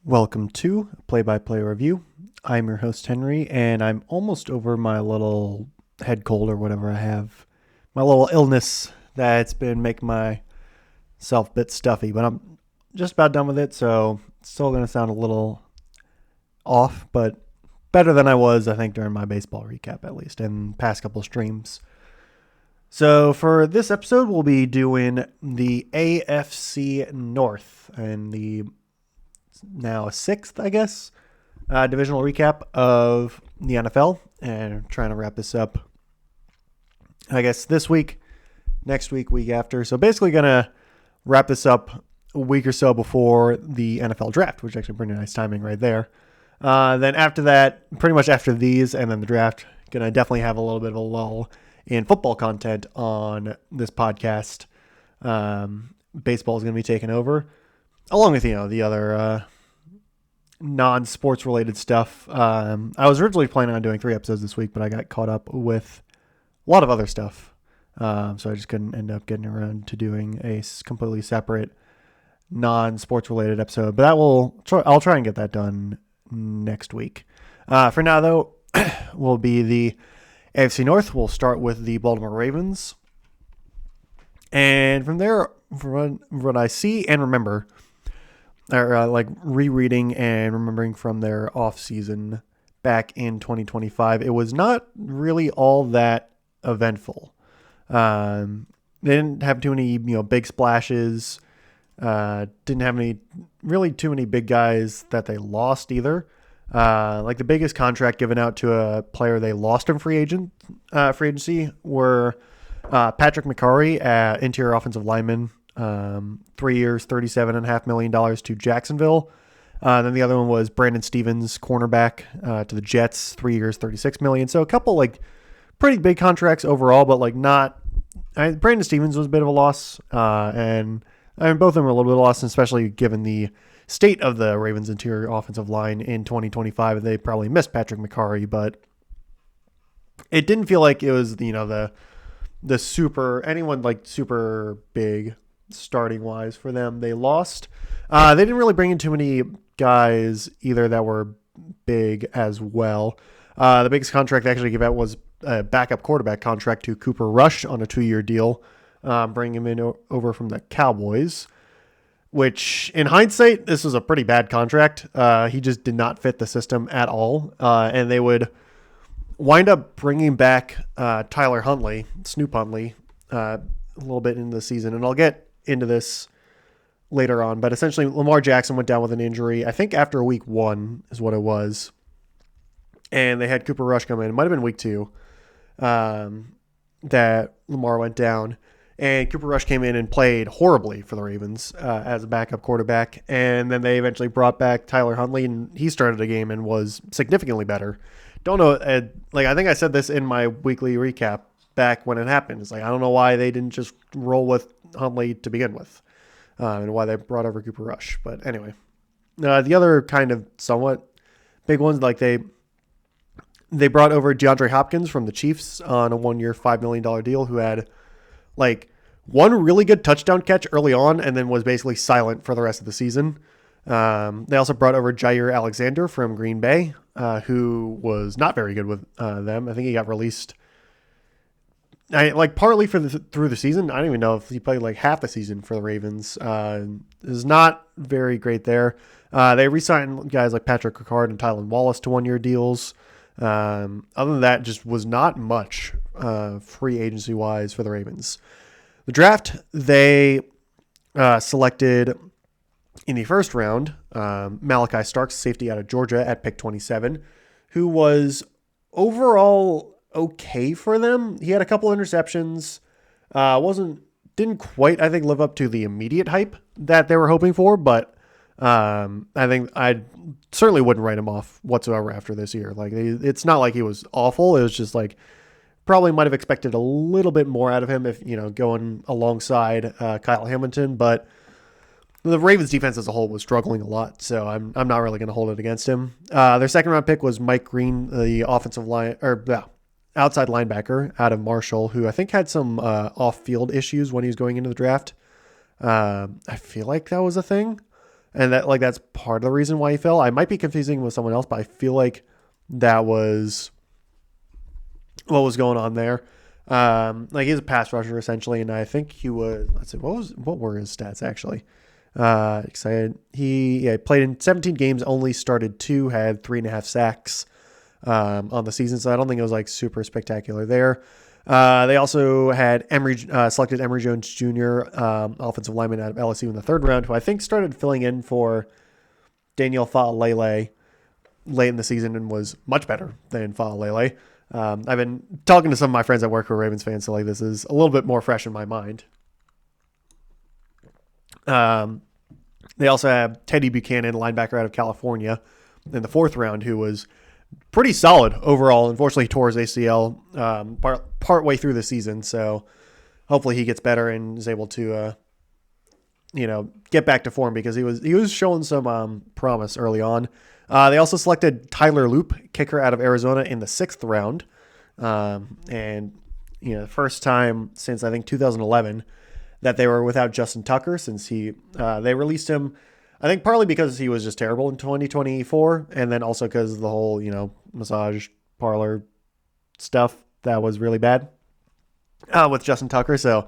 Welcome to Play-by-Play Review. I'm your host, Henry, and I'm almost over my little head cold or whatever I have. My little illness that's been making myself a bit stuffy, but I'm just about done with it, so it's still going to sound a little off, but better than I was, I think, during my baseball recap, at least, and past couple streams. So for this episode, we'll be doing the AFC North and the now sixth, I guess, divisional recap of the NFL, and trying to wrap this up, I guess, this week, next week, week after. So basically going to wrap this up a week or so before the NFL draft, which is actually pretty nice timing right there. Then after that, pretty much after these and then the draft, going to definitely have a little bit of a lull in football content on this podcast. Baseball is going to be taken over, along with, the other non-sports related stuff. I was originally planning on doing 3 episodes this week, but I got caught up with a lot of other stuff. So I just couldn't end up getting around to doing a completely separate non-sports related episode. But I'll try and get that done next week. For now, though, will be the AFC North. We'll start with the Baltimore Ravens. And from there, from what I see and remember, or like rereading and remembering from their offseason back in 2025, it was not really all that eventful. They didn't have too many, big splashes. Didn't have too many big guys that they lost either. Like the biggest contract given out to a player they lost in free agency were Patrick McCurry, interior offensive lineman, 3 years, $37.5 million to Jacksonville. Then the other one was Brandon Stevens, cornerback, to the Jets, 3 years, $36 million. So a couple pretty big contracts overall, but Brandon Stevens was a bit of a loss, and both of them were a little bit of a loss, especially given the state of the Ravens interior offensive line in 2025. They probably missed Patrick McCurry, but it didn't feel like it was, the super big starting wise for them. They lost. They didn't really bring in too many guys either that were big as well. The biggest contract they actually gave out was a backup quarterback contract to Cooper Rush on a 2-year deal, bringing him in over from the Cowboys, which in hindsight, this was a pretty bad contract. He just did not fit the system at all. And they would wind up bringing back Tyler Huntley, Snoop Huntley, a little bit into the season. And I'll get into this later on. But essentially, Lamar Jackson went down with an injury. I think after week 1 is what it was. And they had Cooper Rush come in. It might have been week 2 that Lamar went down. And Cooper Rush came in and played horribly for the Ravens as a backup quarterback. And then they eventually brought back Tyler Huntley, and he started a game and was significantly better. Don't know. I think I said this in my weekly recap back when it happened. It's I don't know why they didn't just roll with Huntley to begin with, and why they brought over Cooper Rush. But anyway, the other kind of somewhat big ones, they brought over DeAndre Hopkins from the Chiefs on a 1-year, $5 million deal, who had one really good touchdown catch early on and then was basically silent for the rest of the season. They also brought over Jair Alexander from Green Bay, who was not very good with them. I think he got released partly through the season. I don't even know if he played half the season for the Ravens. Is not very great there. They re-signed guys like Patrick Ricard and Tylan Wallace to 1-year deals. Other than that, just was not much free agency wise for the Ravens. The draft, they selected in the first round Malachi Starks, safety out of Georgia, at pick 27, who was overall okay for them. He had a couple interceptions. Didn't quite, I think, live up to the immediate hype that they were hoping for, but I think I certainly wouldn't write him off whatsoever after this year. It's not like he was awful. It was just probably might have expected a little bit more out of him if, going alongside Kyle Hamilton, but the Ravens defense as a whole was struggling a lot, so I'm not really going to hold it against him. Their second round pick was Mike Green, the outside linebacker out of Marshall, who I think had some off-field issues when he was going into the draft. I feel like that was a thing. And that's part of the reason why he fell. I might be confusing with someone else, but I feel like that was what was going on there. He's a pass rusher essentially, and I think he was. Let's see, what were his stats actually? Excited. He played in 17 games, only started 2, had 3.5 sacks on the season, so I don't think it was like super spectacular there. They also had selected Emory Jones Jr., offensive lineman out of LSU in the 3rd round, who I think started filling in for Daniel Fa'alele late in the season and was much better than Fa'alele. I've been talking to some of my friends at work who are Ravens fans, so like this is a little bit more fresh in my mind. They also have Teddy Buchanan, linebacker out of California, in the 4th round, who was pretty solid overall. Unfortunately, he tore his ACL partway through the season, so hopefully he gets better and is able to, get back to form because he was showing some promise early on. They also selected Tyler Loop, kicker out of Arizona, in the 6th round, and the first time since I think 2011 that they were without Justin Tucker, since they released him. I think partly because he was just terrible in 2024, and then also because of the whole, massage parlor stuff that was really bad with Justin Tucker. So,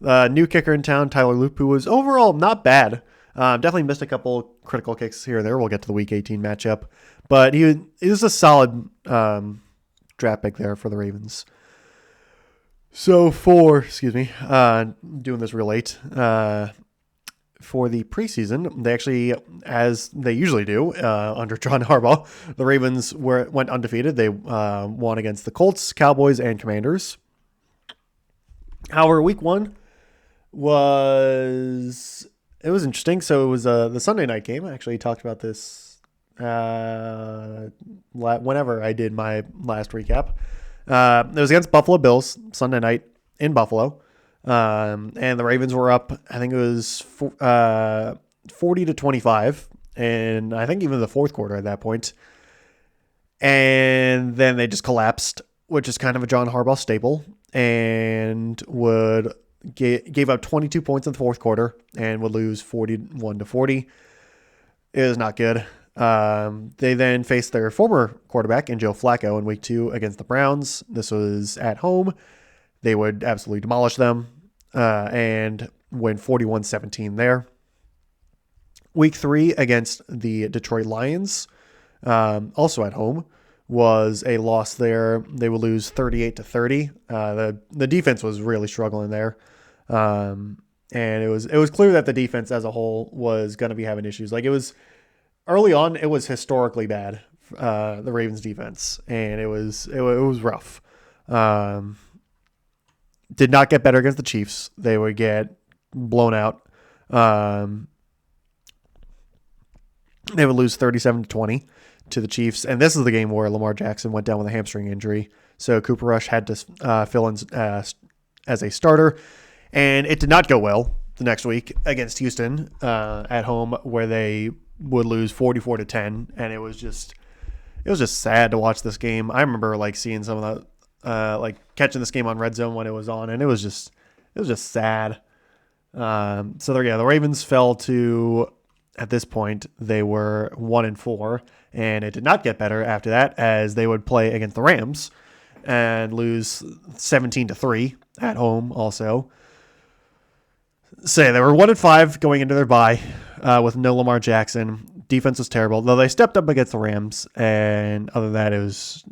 new kicker in town, Tyler Loop, who was overall not bad. Definitely missed a couple critical kicks here or there. We'll get to the Week 18 matchup. But he was a solid draft pick there for the Ravens. So doing this real late, for the preseason, they actually, as they usually do under John Harbaugh, the Ravens went undefeated. They won against the Colts, Cowboys, and Commanders. However, Week 1 was interesting. So it was the Sunday night game. I actually talked about this whenever I did my last recap. It was against Buffalo Bills Sunday night in Buffalo. And the Ravens were up, I think it was 40-25, and I think even the 4th quarter at that point. And then they just collapsed, which is kind of a John Harbaugh staple, and gave up 22 points in the 4th quarter and would lose 41-40. It was not good. They then faced their former quarterback in Joe Flacco in Week 2 against the Browns. This was at home. They would absolutely demolish them and win 41-17 there. Week 3 against the Detroit Lions, also at home, was a loss there. They would lose 38-30. The defense was really struggling there. And it was clear that the defense as a whole was going to be having issues. Like, it was early on, it was historically bad, the Ravens defense, and it was rough. Did not get better against the Chiefs. They would get blown out. They would lose 37-20 to the Chiefs. And this is the game where Lamar Jackson went down with a hamstring injury. So Cooper Rush had to fill in as a starter. And it did not go well the next week against Houston at home, where they would lose 44-10. And it was just sad to watch this game. I remember seeing some of that, catching this game on Red Zone when it was on, and it was just sad. The Ravens fell to, at this point, they were 1-4, and it did not get better after that, as they would play against the Rams and lose 17-3 at home also. So they were 1-5 going into their bye with no Lamar Jackson. Defense was terrible, though they stepped up against the Rams, and other than that, it was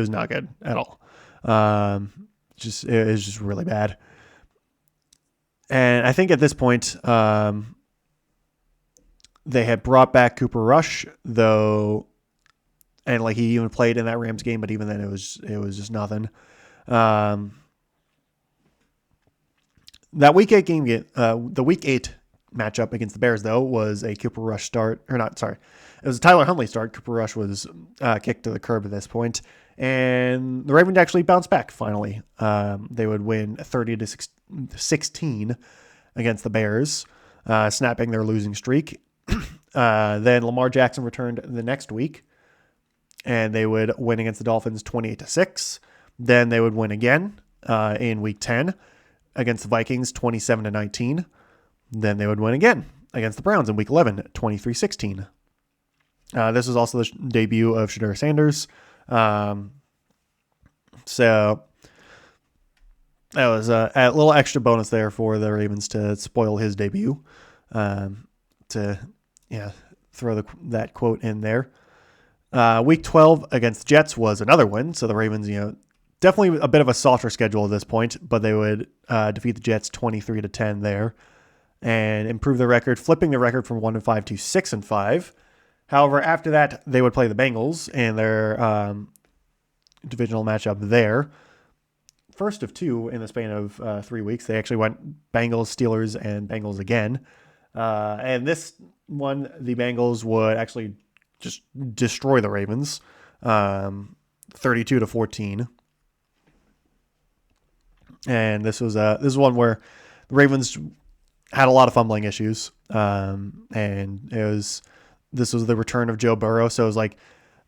not good at all. It was just really bad. And I think at this point, they had brought back Cooper Rush, though, and he even played in that Rams game, but even then it was just nothing. That Week 8 game, the Week 8 matchup against the Bears, though, was a Cooper Rush start. It was a Tyler Huntley start. Cooper Rush was kicked to the curb at this point, and the Ravens actually bounced back finally. They would win 30-16 against the Bears, snapping their losing streak. Then Lamar Jackson returned the next week, and they would win against the Dolphins 28-6. Then they would win again in Week 10 against the Vikings 27-19. Then they would win again against the Browns in Week 11, 23-16. This was also the debut of Shedeur Sanders. So that was a little extra bonus there for the Ravens to spoil his debut. To throw that quote in there. Week 12 against the Jets was another win. So the Ravens, definitely a bit of a softer schedule at this point, but they would defeat the Jets 23-10 there and improve their record, flipping the record from 1-5 to 6-5. However, after that, they would play the Bengals in their divisional matchup there. First of two in the span of 3 weeks. They actually went Bengals, Steelers, and Bengals again. And this one, the Bengals would actually just destroy the Ravens, 32-14. And this was one where the Ravens had a lot of fumbling issues, and this was the return of Joe Burrow. So it was like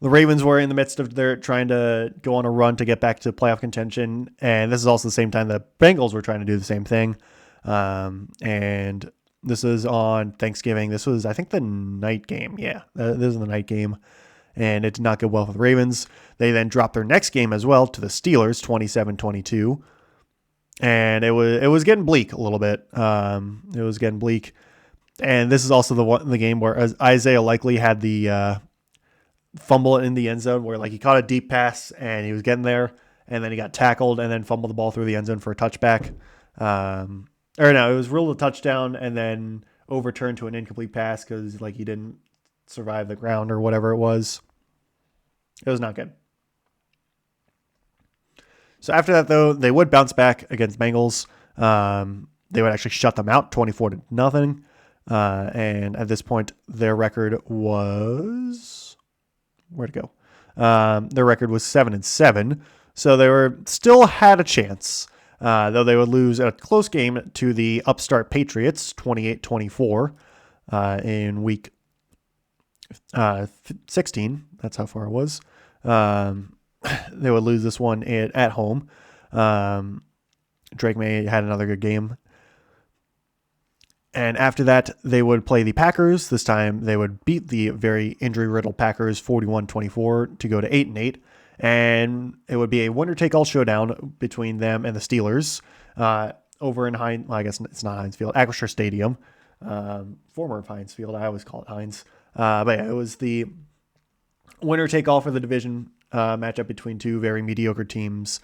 the Ravens were in the midst of their trying to go on a run to get back to playoff contention, and this is also the same time that Bengals were trying to do the same thing. And this is on Thanksgiving. This was, I think, the night game. Yeah, this is the night game, and it did not go well for the Ravens. They then dropped their next game as well to the Steelers, 27-22. And it was getting bleak a little bit. It was getting bleak. And this is also the game where Isaiah Likely had the fumble in the end zone where he caught a deep pass and he was getting there and then he got tackled and then fumbled the ball through the end zone for a touchback. It was ruled a touchdown and then overturned to an incomplete pass because he didn't survive the ground or whatever it was. It was not good. So after that, though, they would bounce back against Bengals. They would actually shut them out 24-0. And at this point, their record was where'd it go? Their record was 7-7. So they still had a chance, though they would lose a close game to the upstart Patriots 28-24 in week 16. That's how far it was. They would lose this one at home. Drake May had another good game. And after that, they would play the Packers. This time, they would beat the very injury-riddled Packers 41-24 to go to 8-8. And it would be a winner-take-all showdown between them and the Steelers over in Heinz. Well, I guess it's not Heinz Field, Acrisure Stadium, former of Heinz Field. I always call it Heinz. But yeah, it was the winner-take-all for the division matchup between two very mediocre teams.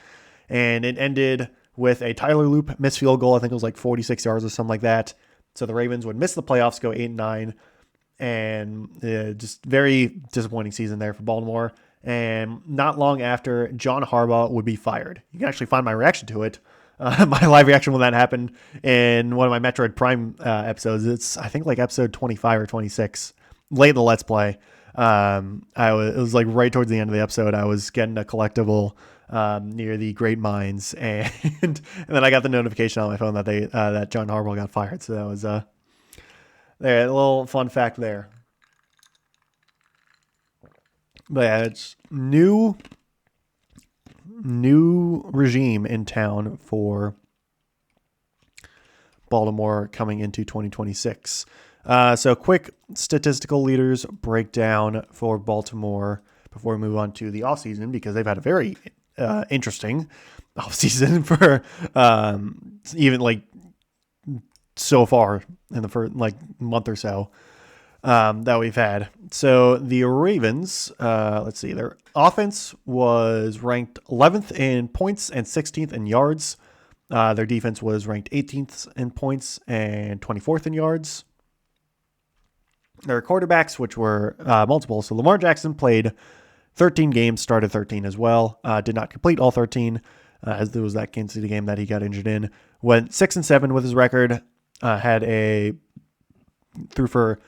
And it ended with a Tyler Loop missed field goal. I think it was 46 yards or something like that. So the Ravens would miss the playoffs, go 8-9, and just very disappointing season there for Baltimore. And not long after, John Harbaugh would be fired. You can actually find my reaction to it, my live reaction when that happened in one of my Metroid Prime episodes. It's, I think, episode 25 or 26, late in the Let's Play. It was right towards the end of the episode. I was getting a collectible near the Great Mines, and then I got the notification on my phone that that John Harbaugh got fired. So that was a little fun fact there. But yeah, it's new regime in town for Baltimore coming into 2026. So quick statistical leaders breakdown for Baltimore before we move on to the offseason, because they've had a very interesting offseason for even so far in the first month or so that we've had. So the Ravens, let's see, their offense was ranked 11th in points and 16th in yards. Their defense was ranked 18th in points and 24th in yards. Their quarterbacks, which were multiple. So Lamar Jackson played 13 games, started 13 as well. Did not complete all 13, as there was that Kansas City game that he got injured in. Went 6-7 with his record. Threw for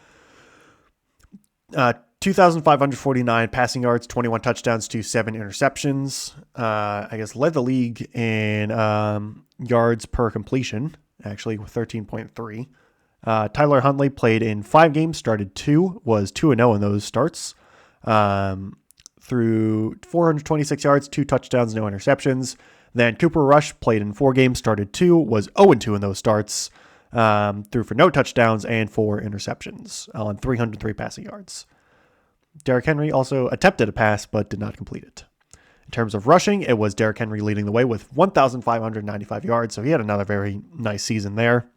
2,549 passing yards, 21 touchdowns to 7 interceptions. Led the league in yards per completion, actually, with 13.3. Tyler Huntley played in 5 games, started 2, was 2-0 in those starts. Threw 426 yards, 2 touchdowns, no interceptions. Then Cooper Rush played in 4 games, started 2, was 0-2 in those starts. threw for no touchdowns and 4 interceptions on 303 passing yards. Derrick Henry also attempted a pass but did not complete it. In terms of rushing, it was Derrick Henry leading the way with 1,595 yards, so he had another very nice season there.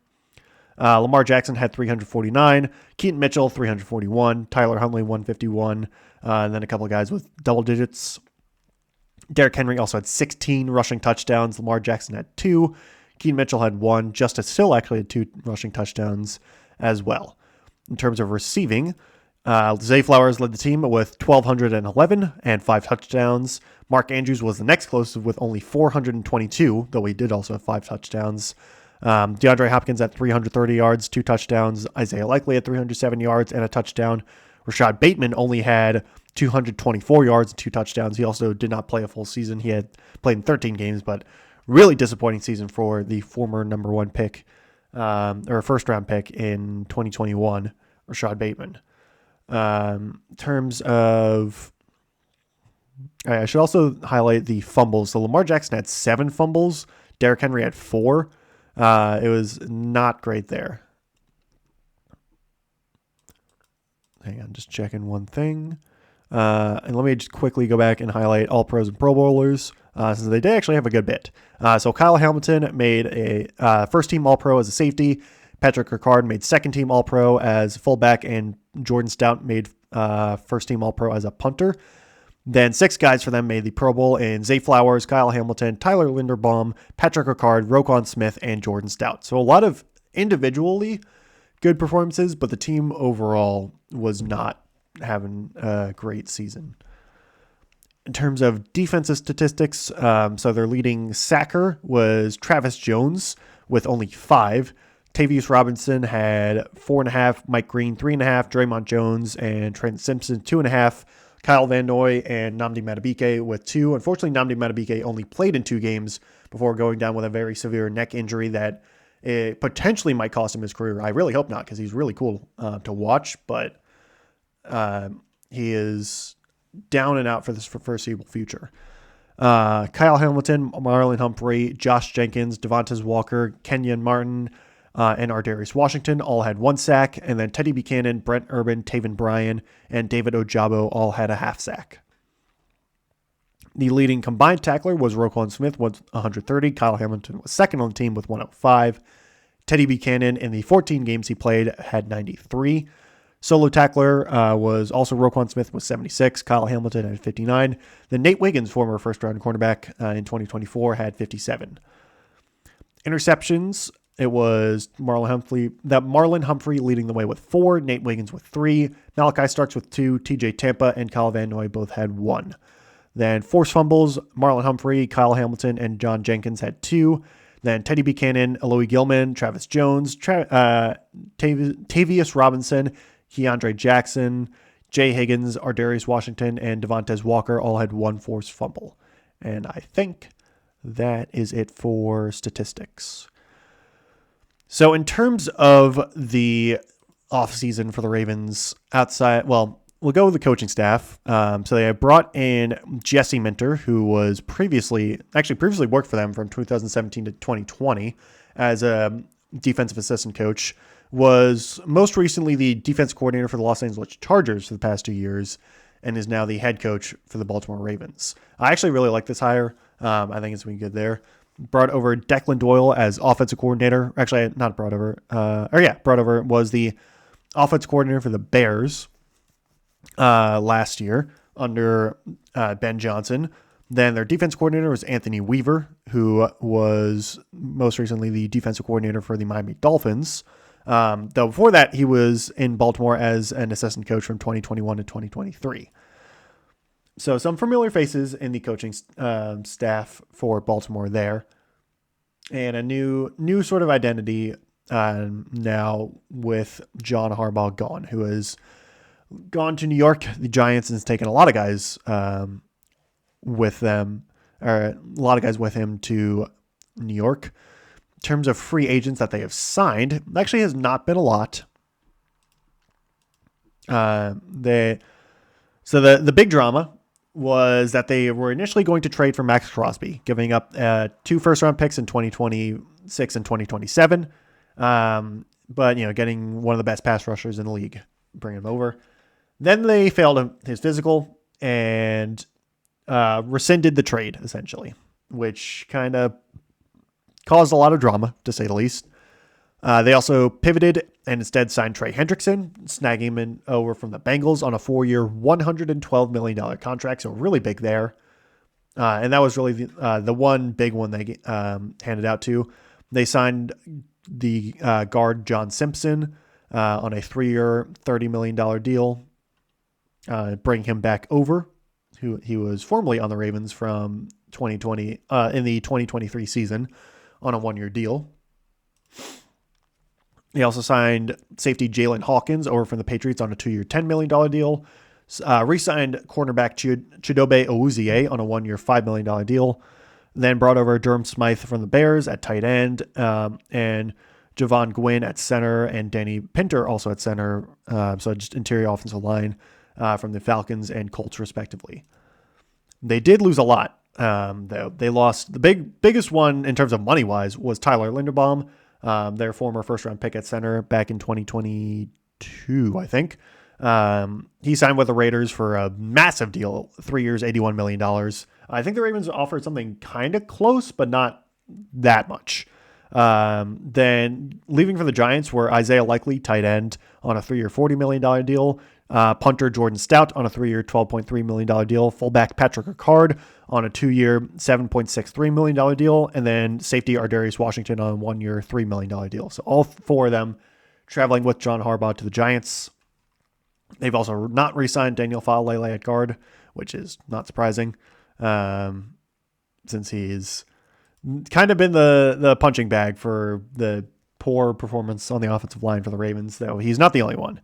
Lamar Jackson had 349, Keaton Mitchell 341, Tyler Huntley 151, and then a couple of guys with double digits. Derrick Henry also had 16 rushing touchdowns. Lamar Jackson had 2. Keaton Mitchell had 1. Justice Hill actually had 2 rushing touchdowns as well. In terms of receiving, Zay Flowers led the team with 1,211 and 5 touchdowns. Mark Andrews was the next closest with only 422, though he did also have 5 touchdowns. DeAndre Hopkins at 330 yards, 2 touchdowns. Isaiah Likely at 307 yards and a touchdown. Rashad Bateman only had 224 yards and 2 touchdowns. He also did not play a full season. He had played in 13 games, but really disappointing season for the former number 1 pick, or first round pick in 2021, Rashad Bateman. In terms of, I should also highlight the fumbles. So Lamar Jackson had 7 fumbles. Derrick Henry had 4. It was not great there. Hang on, just checking one thing. And let me just quickly go back and highlight all pros and Pro Bowlers, since they did actually have a good bit. So Kyle Hamilton made a first-team All-Pro as a safety. Patrick Ricard made second-team All-Pro as fullback, and Jordan Stout made first-team All-Pro as a punter. Then 6 guys for them made the Pro Bowl in Zay Flowers, Kyle Hamilton, Tyler Linderbaum, Patrick Ricard, Roquan Smith, and Jordan Stout. So a lot of individually good performances, but the team overall was not having a great season. In terms of defensive statistics, so their leading sacker was Travis Jones with only 5. Tavius Robinson had 4.5, Mike Green 3.5, Draymond Jones and Trent Simpson 2.5, Kyle Van Noy and Nnamdi Madubuike with 2. Unfortunately, Nnamdi Madubuike only played in 2 games before going down with a very severe neck injury that it potentially might cost him his career. I really hope not, because he's really cool to watch, but he is down and out for this foreseeable future. Kyle Hamilton, Marlon Humphrey, Josh Jenkins, Devontae Walker, Kenyon Martin, and Ardarius Washington all had 1 sack, and then Teddy Buchanan, Brent Urban, Taven Bryan, and David Ojabo all had a half sack. The leading combined tackler was Roquan Smith with 130. Kyle Hamilton was second on the team with 105. Teddy Buchanan, in the 14 games he played, had 93. Solo tackler was also Roquan Smith with 76. Kyle Hamilton had 59. Then Nate Wiggins, former first-round cornerback in 2024, had 57. Interceptions, it was Marlon Humphrey leading the way with 4, Nate Wiggins with 3, Malachi Starks with 2, TJ Tampa and Kyle Van Noy both had 1. Then forced fumbles, Marlon Humphrey, Kyle Hamilton, and John Jenkins had 2. Then Teddy Buchanan, Eloy Gilman, Travis Jones, Tavius Robinson, Keandre Jackson, Jay Higgins, Ardarius Washington, and Devontae Walker all had 1 forced fumble. And I think that is it for statistics. So in terms of the offseason for the Ravens we'll go with the coaching staff. So they brought in Jesse Minter, who was previously worked for them from 2017 to 2020 as a defensive assistant coach, was most recently the defense coordinator for the Los Angeles Chargers for the past 2 years, and is now the head coach for the Baltimore Ravens. I actually really like this hire. I think it's been good there. Brought over Declan Doyle as offensive coordinator. Actually, not brought over. Brought over was the offensive coordinator for the Bears last year under Ben Johnson. Then their defense coordinator was Anthony Weaver, who was most recently the defensive coordinator for the Miami Dolphins. Though before that, he was in Baltimore as an assistant coach from 2021 to 2023. So some familiar faces in the coaching staff for Baltimore there, and a new sort of identity now with John Harbaugh gone, who has gone to New York, the Giants, and has taken a lot of guys with them, or a lot of guys with him to New York. In terms of free agents that they have signed, actually has not been a lot. The big drama was that they were initially going to trade for Max Crosby, giving up 2 first-round picks in 2026 and 2027. But, getting one of the best pass rushers in the league, bringing him over. Then they failed his physical and rescinded the trade, essentially, which kind of caused a lot of drama, to say the least. They also pivoted and instead signed Trey Hendrickson, snagging him over from the Bengals on a 4-year, $112 million contract, so really big there. And that was really the one big one they handed out to. They signed the guard John Simpson on a 3-year, $30 million deal, bringing him back over. He was formerly on the Ravens from 2020 in the 2023 season on a 1-year deal. He also signed safety Jalen Hawkins over from the Patriots on a 2-year, $10 million deal. Re-signed cornerback Chidobe Awuzie on a 1-year, $5 million deal. Then brought over Durham Smythe from the Bears at tight end, and Javon Gwynn at center, and Danny Pinter also at center. So just interior offensive line from the Falcons and Colts, respectively. They did lose a lot, though. They lost the biggest one in terms of money-wise was Tyler Linderbaum, their former first-round pick at center back in 2022, I think. He signed with the Raiders for a massive deal, 3 years, $81 million. I think the Ravens offered something kind of close, but not that much. Then leaving for the Giants were Isaiah Likely, tight end, on a 3-year, $40 million deal. Punter Jordan Stout on a 3-year, $12.3 million deal. Fullback Patrick Ricard on a 2-year, $7.63 million deal. And then safety Ardarius Washington on a 1-year, $3 million deal. So all 4 of them traveling with John Harbaugh to the Giants. They've also not re-signed Daniel Faalele at guard, which is not surprising, since he's kind of been the punching bag for the poor performance on the offensive line for the Ravens, though he's not the only one.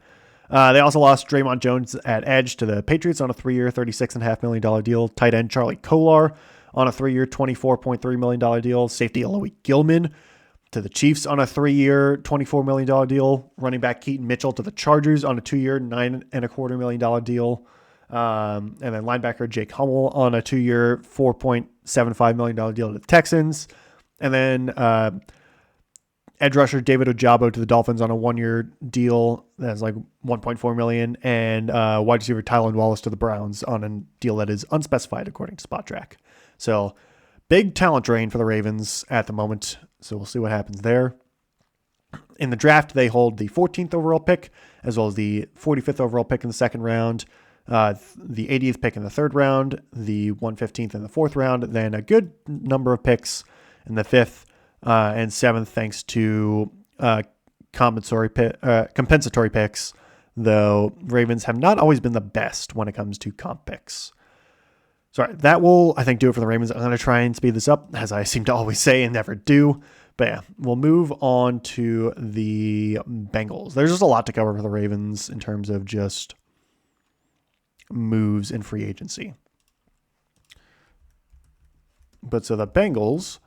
They also lost Draymond Jones at edge to the Patriots on a 3-year, $36.5 million deal. Tight end Charlie Kolar on a 3-year, $24.3 million deal. Safety Aloy Gilman to the Chiefs on a 3-year, $24 million deal. Running back Keaton Mitchell to the Chargers on a 2-year, $9.25 million deal. And then linebacker Jake Hummel on a 2-year, $4.75 million deal to the Texans. And then edge rusher David Ojabo to the Dolphins on a 1-year deal that's like $1.4 million. And wide receiver Tylan Wallace to the Browns on a deal that is unspecified according to SpotTrack. So big talent drain for the Ravens at the moment. So we'll see what happens there. In the draft, they hold the 14th overall pick, as well as the 45th overall pick in the second round, the 80th pick in the third round, the 115th in the fourth round, then a good number of picks in the 5th and 7th, thanks to compensatory picks, though Ravens have not always been the best when it comes to comp picks. So that will, I think, do it for the Ravens. I'm going to try and speed this up, as I seem to always say and never do. But yeah, we'll move on to the Bengals. There's just a lot to cover for the Ravens in terms of just moves in free agency. But so the Bengals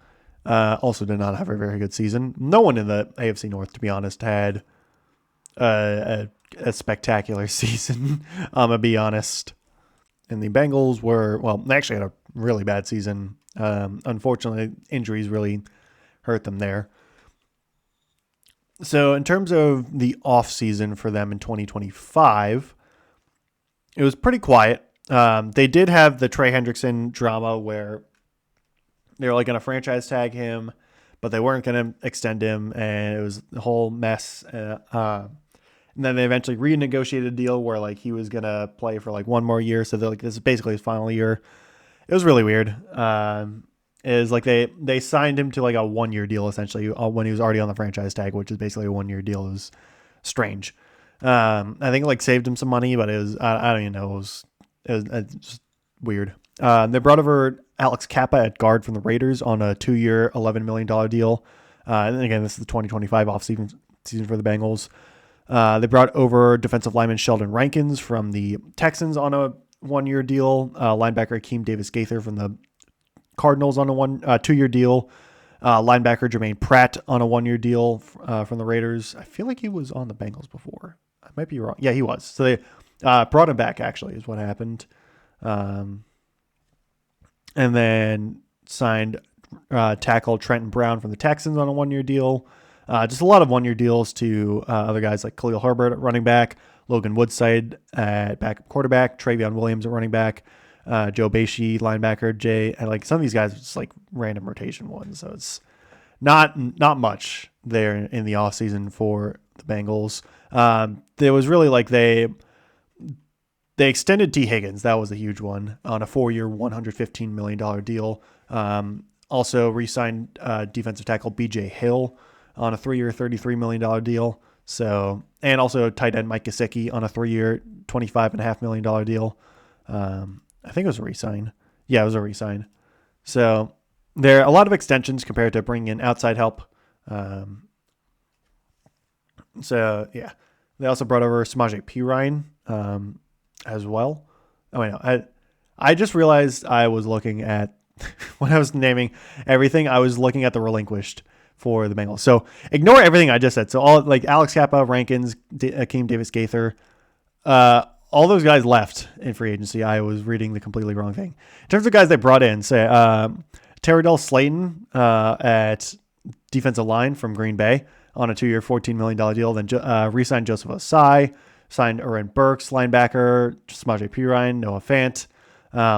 also did not have a very good season. No one in the AFC North, to be honest, had a spectacular season. I'm going to be honest. And the Bengals they actually had a really bad season. Unfortunately, injuries really hurt them there. So in terms of the offseason for them in 2025, it was pretty quiet. They did have the Trey Hendrickson drama where they were like going to franchise tag him, but they weren't going to extend him, and it was a whole mess. And then they eventually renegotiated a deal where like he was gonna play for like one more year. So they're like, this is basically his final year. It was really weird. Is like they signed him to like a 1-year deal essentially when he was already on the franchise tag, which is basically a 1-year deal. It was strange. I think it like saved him some money, but it was I don't even know. It was just weird. They brought over Alex Kappa at guard from the Raiders on a 2-year, $11 million deal. And again, this is the 2025 offseason for the Bengals. They brought over defensive lineman Sheldon Rankins from the Texans on a 1-year deal. Linebacker Akeem Davis-Gaither from the Cardinals on a 2-year deal. Linebacker Jermaine Pratt on a 1-year deal from the Raiders. I feel like he was on the Bengals before. I might be wrong. Yeah, he was. So they brought him back, actually, is what happened. And then signed tackle Trenton Brown from the Texans on a 1-year deal. Just a lot of one-year deals to other guys like Khalil Herbert at running back, Logan Woodside at backup quarterback, Travion Williams at running back, Joe Bashi, linebacker, and like some of these guys are just like random rotation ones. So it's not much there in the offseason for the Bengals. There was really like they extended T. Higgins. That was a huge one on a 4-year, $115 million deal. Also re-signed defensive tackle B.J. Hill on a 3-year, $33 million deal. So, and also tight end Mike Gesicki on a 3-year, $25.5 million deal. I think it was a re-sign. Yeah, it was a re-sign. So there are a lot of extensions compared to bringing in outside help. So yeah, they also brought over Samaje Perine as well. Oh, I know. I just realized I was looking at when I was naming everything. I was looking at the relinquished for the Bengals. So ignore everything I just said. So all like Alex Kappa, Rankins, Akeem Davis-Gaither, all those guys left in free agency. I was reading the completely wrong thing. In terms of guys they brought in, say Terradell Slayton at defensive line from Green Bay on a 2-year, $14 million deal. Then re-signed Joseph Osai, signed Aaron Burks, linebacker, Samaje Perine, Noah Fant,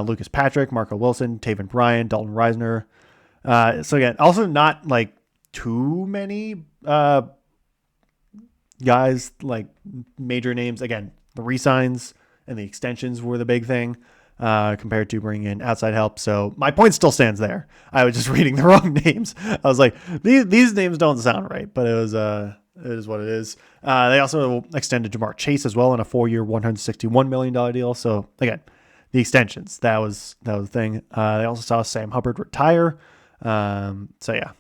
Lucas Patrick, Marco Wilson, Taven Bryan, Dalton Reisner. So again, also not like too many guys like major names. Again, the re-signs and the extensions were the big thing compared to bringing in outside help. So my point still stands there. I was just reading the wrong names. I was like, these names don't sound right, but it is what it is. They also extended Jamar Chase as well in a 4-year, $161 million deal. So again, the extensions, that was the thing. They also saw Sam Hubbard retire. So yeah.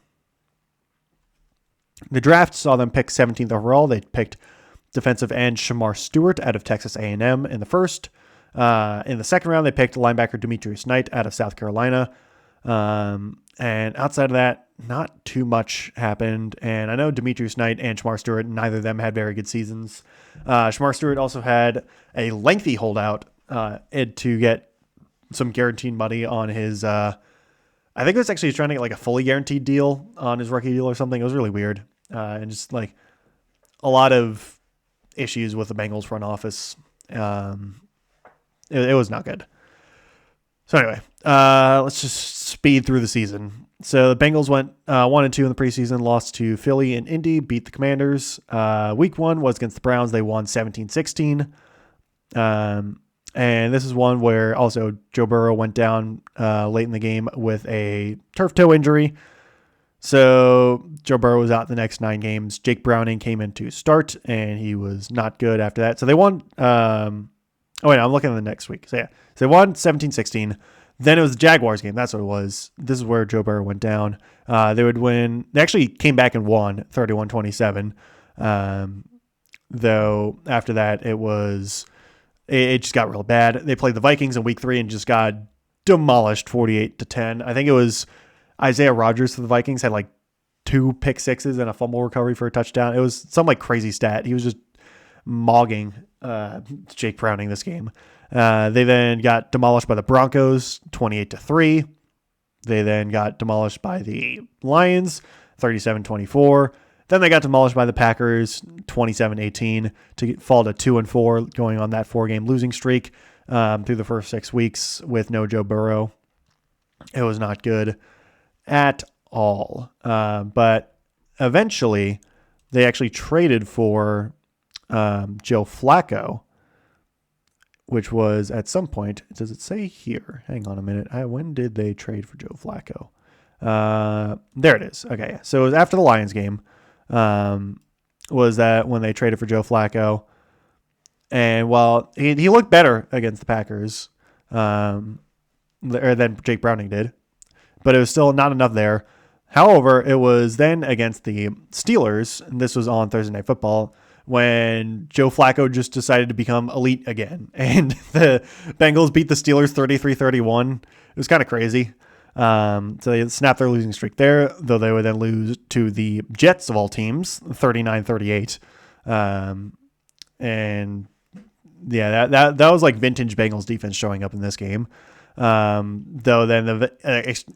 The draft saw them pick 17th overall. They picked defensive end Shamar Stewart out of Texas A&M in the first. In the second round, they picked linebacker Demetrius Knight out of South Carolina. And outside of that, not too much happened. And I know Demetrius Knight and Shamar Stewart, neither of them had very good seasons. Shamar Stewart also had a lengthy holdout to get some guaranteed money on his I think it was actually trying to get like a fully guaranteed deal on his rookie deal or something. It was really weird. And just like a lot of issues with the Bengals front office. It was not good. So anyway, let's just speed through the season. So the Bengals went 1-2 in the preseason, lost to Philly and Indy, beat the Commanders. Week 1 was against the Browns. They won 17-16. And this is one where also Joe Burrow went down late in the game with a turf toe injury. So Joe Burrow was out the next 9 games. Jake Browning came in to start, and he was not good after that. So they won. I'm looking at the next week. So yeah, so they won 17-16. Then it was the Jaguars game. That's what it was. This is where Joe Burrow went down. They would win. They actually came back and won 31-27. Though after that, it just got real bad. They played the Vikings in week 3 and just got demolished 48-10. I think it was Isaiah Rodgers for the Vikings had like 2 pick sixes and a fumble recovery for a touchdown. It was some like crazy stat. He was just mogging Jake Browning this game. They then got demolished by the Broncos 28-3. They then got demolished by the Lions 37-24. Then they got demolished by the Packers 27-18 to fall to 2-4, going on that 4-game losing streak through the first 6 weeks with no Joe Burrow. It was not good at all. But eventually, they actually traded for Joe Flacco, which was at some point. Does it say here? Hang on a minute. When did they trade for Joe Flacco? There it is. Okay, so it was after the Lions game. Was that when they traded for Joe Flacco? And while he looked better against the Packers than Jake Browning did, but it was still not enough there. However, it was then against the Steelers, and this was on Thursday Night Football, when Joe Flacco just decided to become elite again. And the Bengals beat the Steelers 33-31. It was kind of crazy. So they snapped their losing streak there, though they would then lose to the Jets of all teams, 39-38. And yeah, that was like vintage Bengals defense showing up in this game. Though then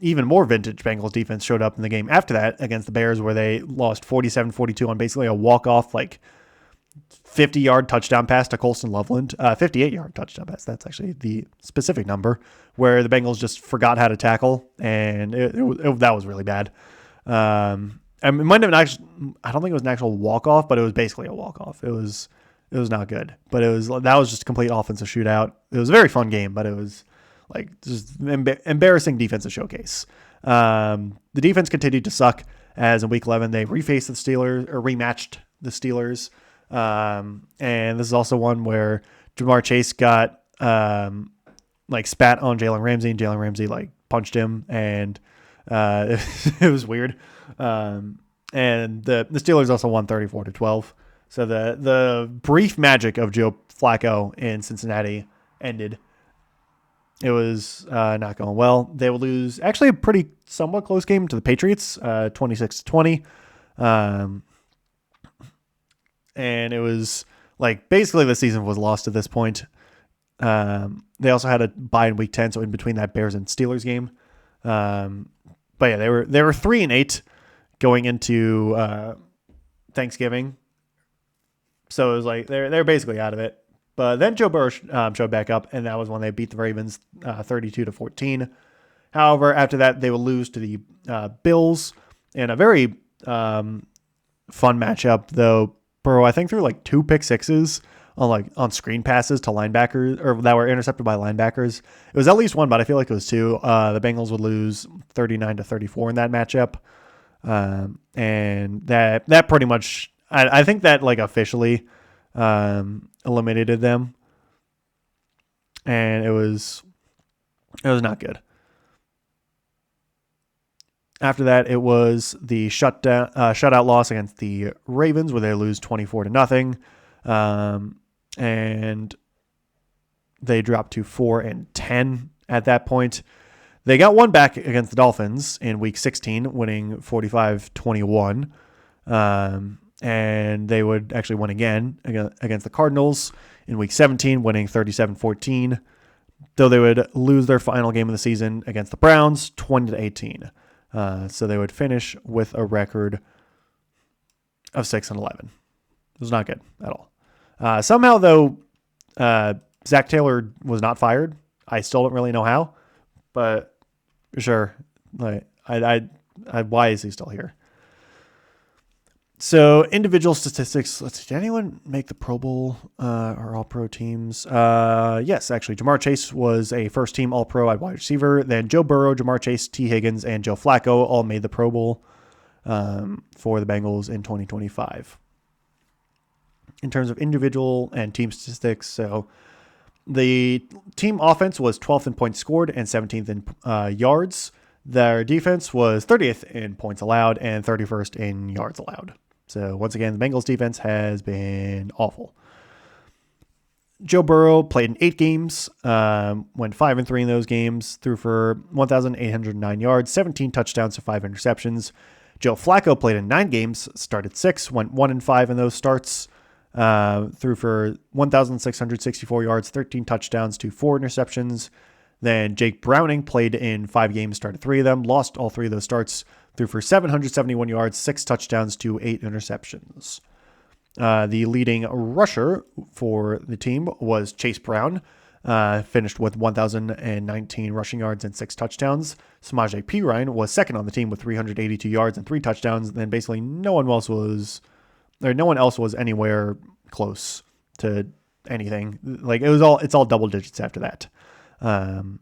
even more vintage Bengals defense showed up in the game after that against the Bears, where they lost 47-42 on basically a walk-off, 50-yard touchdown pass to Colston Loveland, 58-yard touchdown pass. That's actually the specific number, where the Bengals just forgot how to tackle, and that was really bad. It might have actually, I don't think it was an actual walk-off, but it was basically a walk-off. It was not good, but that was just a complete offensive shootout. It was a very fun game, but it was just embarrassing defensive showcase. The defense continued to suck as in week 11 they rematched the Steelers. And this is also one where Jamar Chase got spat on Jalen Ramsey, and Jalen Ramsey punched him, and it was weird. And the Steelers also won 34-12. So the brief magic of Joe Flacco in Cincinnati ended. It was not going well. They would lose actually a pretty somewhat close game to the Patriots, 26-20. And it was basically the season was lost at this point. They also had a bye in week 10, so in between that Bears and Steelers game. But yeah, they were 3-8 going into Thanksgiving. So it was they're basically out of it. But then Joe Burrow showed back up, and that was when they beat the Ravens 32-14. However, after that, they will lose to the Bills in a very fun matchup, though. Burrow, I think, threw 2 pick sixes on screen passes to linebackers, or that were intercepted by linebackers. It was at least one, but I feel like it was 2. The Bengals would lose 39-34 in that matchup, and that pretty much, I think that officially eliminated them, and it was not good. After that, it was the shutout loss against the Ravens, where they lose 24-0, and they dropped to 4-10 at that point. They got one back against the Dolphins in Week 16, winning 45-21, and they would actually win again against the Cardinals in Week 17, winning 37-14, though they would lose their final game of the season against the Browns, 20-18. So they would finish with a record of 6-11. It was not good at all. Somehow, though, Zach Taylor was not fired. I still don't really know how, but sure. Why is he still here? So individual statistics. Let's see. Did anyone make the Pro Bowl or All-Pro teams? Yes, actually. Jamar Chase was a first-team All-Pro at wide receiver. Then Joe Burrow, Jamar Chase, T. Higgins, and Joe Flacco all made the Pro Bowl for the Bengals in 2025. In terms of individual and team statistics, so the team offense was 12th in points scored and 17th in yards. Their defense was 30th in points allowed and 31st in yards allowed. So once again, the Bengals defense has been awful. Joe Burrow played in 8 games, went 5-3 in those games, threw for 1,809 yards, 17 touchdowns to 5 interceptions. Joe Flacco played in 9 games, started 6, went 1-5 in those starts, threw for 1,664 yards, 13 touchdowns to 4 interceptions. Then Jake Browning played in 5 games, started 3 of them, lost all 3 of those starts, threw for 771 yards, 6 touchdowns to 8 interceptions. The leading rusher for the team was Chase Brown, finished with 1,019 rushing yards and 6 touchdowns. Samaje Perine was second on the team with 382 yards and 3 touchdowns. And then basically no one else was anywhere close to anything. It's all double digits after that. In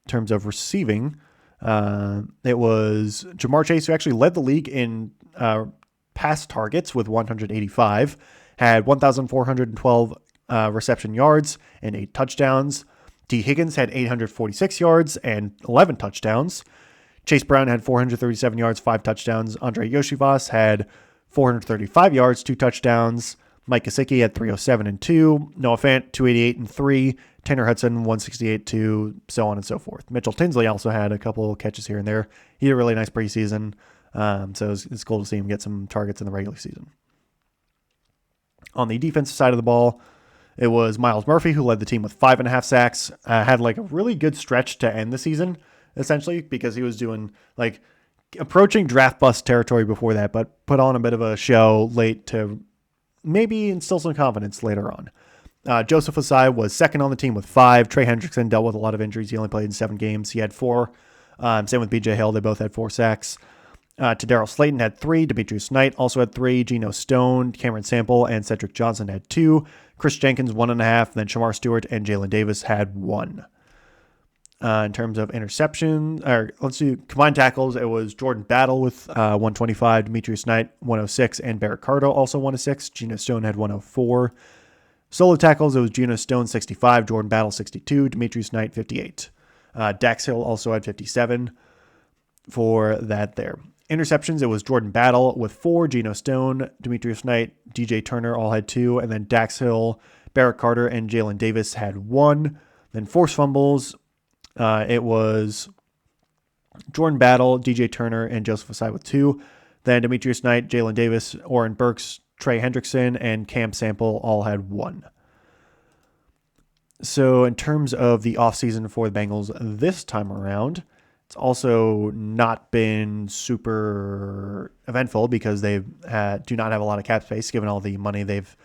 terms of receiving, it was Jamar Chase who actually led the league in pass targets with 185, had 1,412 reception yards and 8 touchdowns. T. Higgins had 846 yards and 11 touchdowns. Chase Brown had 437 yards, 5 touchdowns. Andre Yoshivas had 435 yards, 2 touchdowns. Mike Gesicki had 307 and 2. Noah Fant, 288 and 3. Tanner Hudson, 168, 2, so on and so forth. Mitchell Tinsley also had a couple catches here and there. He had a really nice preseason, so it's cool to see him get some targets in the regular season. On the defensive side of the ball, It was Miles Murphy who led the team with 5.5 sacks. Had like a really good stretch to end the season, essentially, because he was doing like approaching draft bust territory before that, but put on a bit of a show late to maybe instill some confidence later on. Joseph Osai was second on the team with 5. Trey Hendrickson dealt with a lot of injuries. He only played in 7 games. He had 4. Same with BJ Hill. They both had 4 sacks. Daryl Slayton had 3. Demetrius Knight also had 3. Geno Stone, Cameron Sample, and Cedric Johnson had 2. Chris Jenkins, 1.5. Then Shamar Stewart and Jalen Davis had 1. In terms of interception, or let's do combined tackles, it was Jordan Battle with 125, Demetrius Knight 106, and Barrett Cardo also 106. Geno Stone had 104. Solo tackles, it was Geno Stone 65, Jordan Battle 62, Demetrius Knight 58. Dax Hill also had 57 for that there. Interceptions, it was Jordan Battle with 4, Geno Stone, Demetrius Knight, DJ Turner all had 2, and then Dax Hill, Barrett Carter, and Jalen Davis had 1. Then forced fumbles, it was Jordan Battle, DJ Turner, and Joseph Osai with 2. Then Demetrius Knight, Jalen Davis, Oren Burks, Trey Hendrickson, and Cam Sample all had 1. So in terms of the offseason for the Bengals this time around, it's also not been super eventful because they do not have a lot of cap space given all the money they've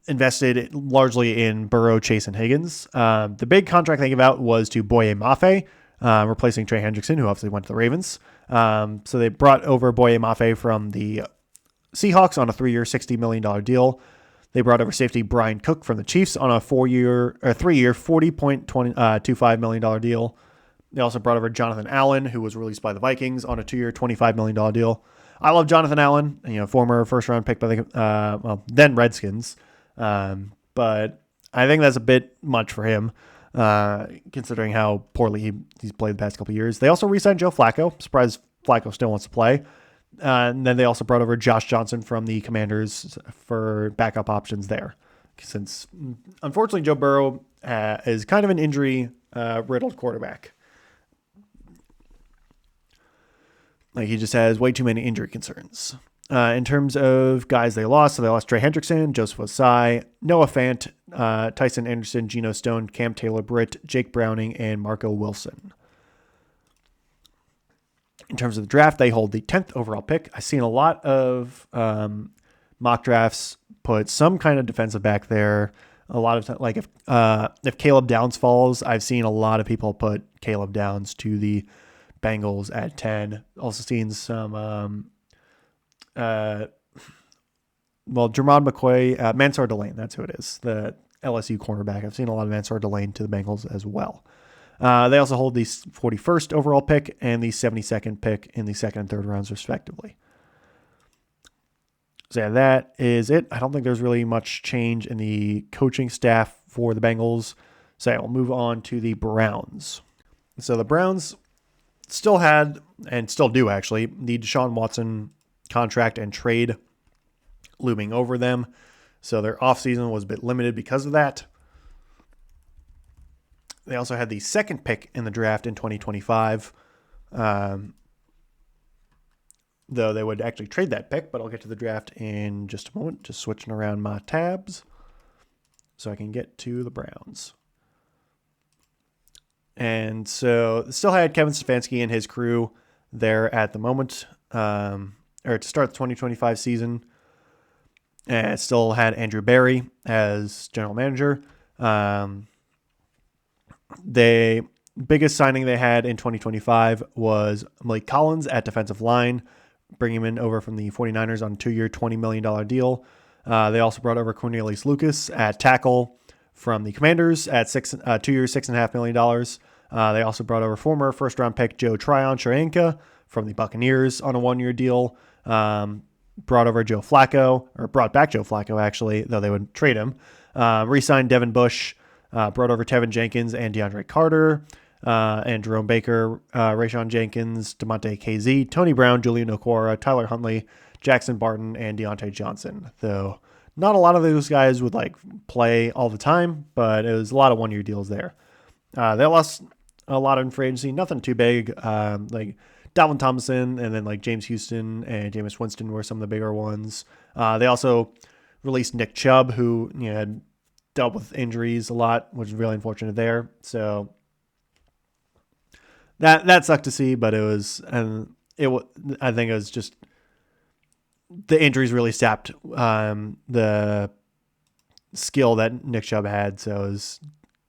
invested largely in Burrow, Chase, and Higgins. The big contract they gave out was to Boye Mafe, replacing Trey Hendrickson, who obviously went to the Ravens. So they brought over Boye Mafe from the Seahawks on a 3-year, $60 million deal. They brought over safety Brian Cook from the Chiefs on a 3-year, $40.25 million deal. They also brought over Jonathan Allen, who was released by the Vikings on a 2-year, $25 million deal. I love Jonathan Allen, former first-round pick by the then Redskins, but I think that's a bit much for him, considering how poorly he's played the past couple of years. They also re-signed Joe Flacco. Surprised Flacco still wants to play. And then they also brought over Josh Johnson from the Commanders for backup options there, since unfortunately Joe Burrow is kind of an injury-riddled quarterback. Like, he just has way too many injury concerns. In terms of guys they lost, so they lost Trey Hendrickson, Joseph Osai, Noah Fant, Tyson Anderson, Geno Stone, Cam Taylor-Britt, Jake Browning, and Marco Wilson. In terms of the draft, they hold the 10th overall pick. I've seen a lot of mock drafts put some kind of defensive back there. A lot of like if Caleb Downs falls, I've seen a lot of people put Caleb Downs to the Bengals at 10. Also seen some, Jermod McCoy, Mansour Delane, that's who it is, the LSU cornerback. I've seen a lot of Mansour Delane to the Bengals as well. They also hold the 41st overall pick and the 72nd pick in the 2nd and 3rd rounds, respectively. So yeah, that is it. I don't think there's really much change in the coaching staff for the Bengals. So yeah, we'll move on to the Browns. So the Browns still had, and still do actually, the Deshaun Watson contract and trade looming over them. So their offseason was a bit limited because of that. They also had the 2nd pick in the draft in 2025, though they would actually trade that pick, but I'll get to the draft in just a moment. Just switching around my tabs so I can get to the Browns. And so still had Kevin Stefanski and his crew there at the moment, or to start the 2025 season. And still had Andrew Berry as general manager. The biggest signing they had in 2025 was Malik Collins at defensive line, bringing him in over from the 49ers on a 2-year, $20 million deal. They also brought over Cornelius Lucas at tackle from the Commanders at 2 years, $6.5 million. They also brought over former first-round pick Joe Tryon-Shoyinka from the Buccaneers on a 1-year deal. Brought back Joe Flacco, actually, though they would trade him. Re-signed Devin Bush. Brought over Tevin Jenkins and DeAndre Carter, and Jerome Baker, Rayshon Jenkins, DeMonte KZ, Tony Brown, Julian Okwara, Tyler Huntley, Jackson Barton, and Deontay Johnson. Though not a lot of those guys would play all the time, but it was a lot of 1-year deals there. They lost a lot in free agency, nothing too big. Dalvin Tomlinson and then James Houston and Jameis Winston were some of the bigger ones. They also released Nick Chubb, who had dealt with injuries a lot, which is really unfortunate there. So that sucked to see, but I think it was just the injuries really sapped the skill that Nick Chubb had. So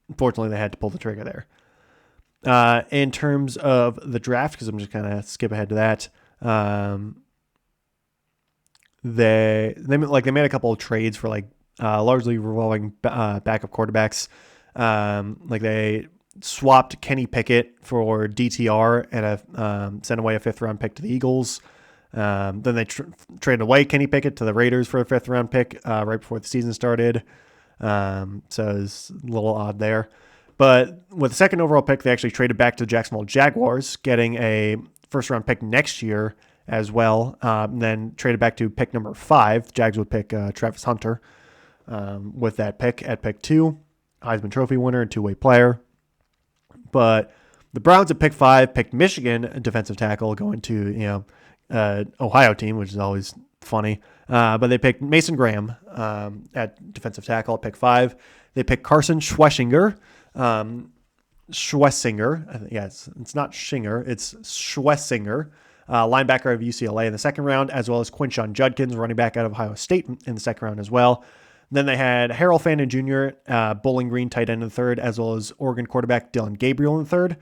unfortunately they had to pull the trigger there. In terms of the draft, because I'm just kind of skip ahead to that. They made a couple of trades for largely revolving backup quarterbacks. They swapped Kenny Pickett for DTR and sent away a 5th round pick to the Eagles. Then they traded away Kenny Pickett to the Raiders for a 5th round pick right before the season started. So it was a little odd there. But with the 2nd overall pick, they actually traded back to the Jacksonville Jaguars, getting a 1st round pick next year as well. Then traded back to pick number 5. The Jags would pick Travis Hunter with that pick at pick 2. Heisman Trophy winner and 2-way player. But the Browns at pick 5 picked Michigan, a defensive tackle, going to Ohio team, which is always funny. But they picked Mason Graham at defensive tackle at pick 5. They picked Carson Schwessinger. It's not Shinger, it's Schwessinger, linebacker of UCLA in the 2nd round, as well as Quinshon Judkins, running back out of Ohio State in the 2nd round as well. Then they had Harold Fannin Jr., Bowling Green tight end in the 3rd, as well as Oregon quarterback Dylan Gabriel in the 3rd.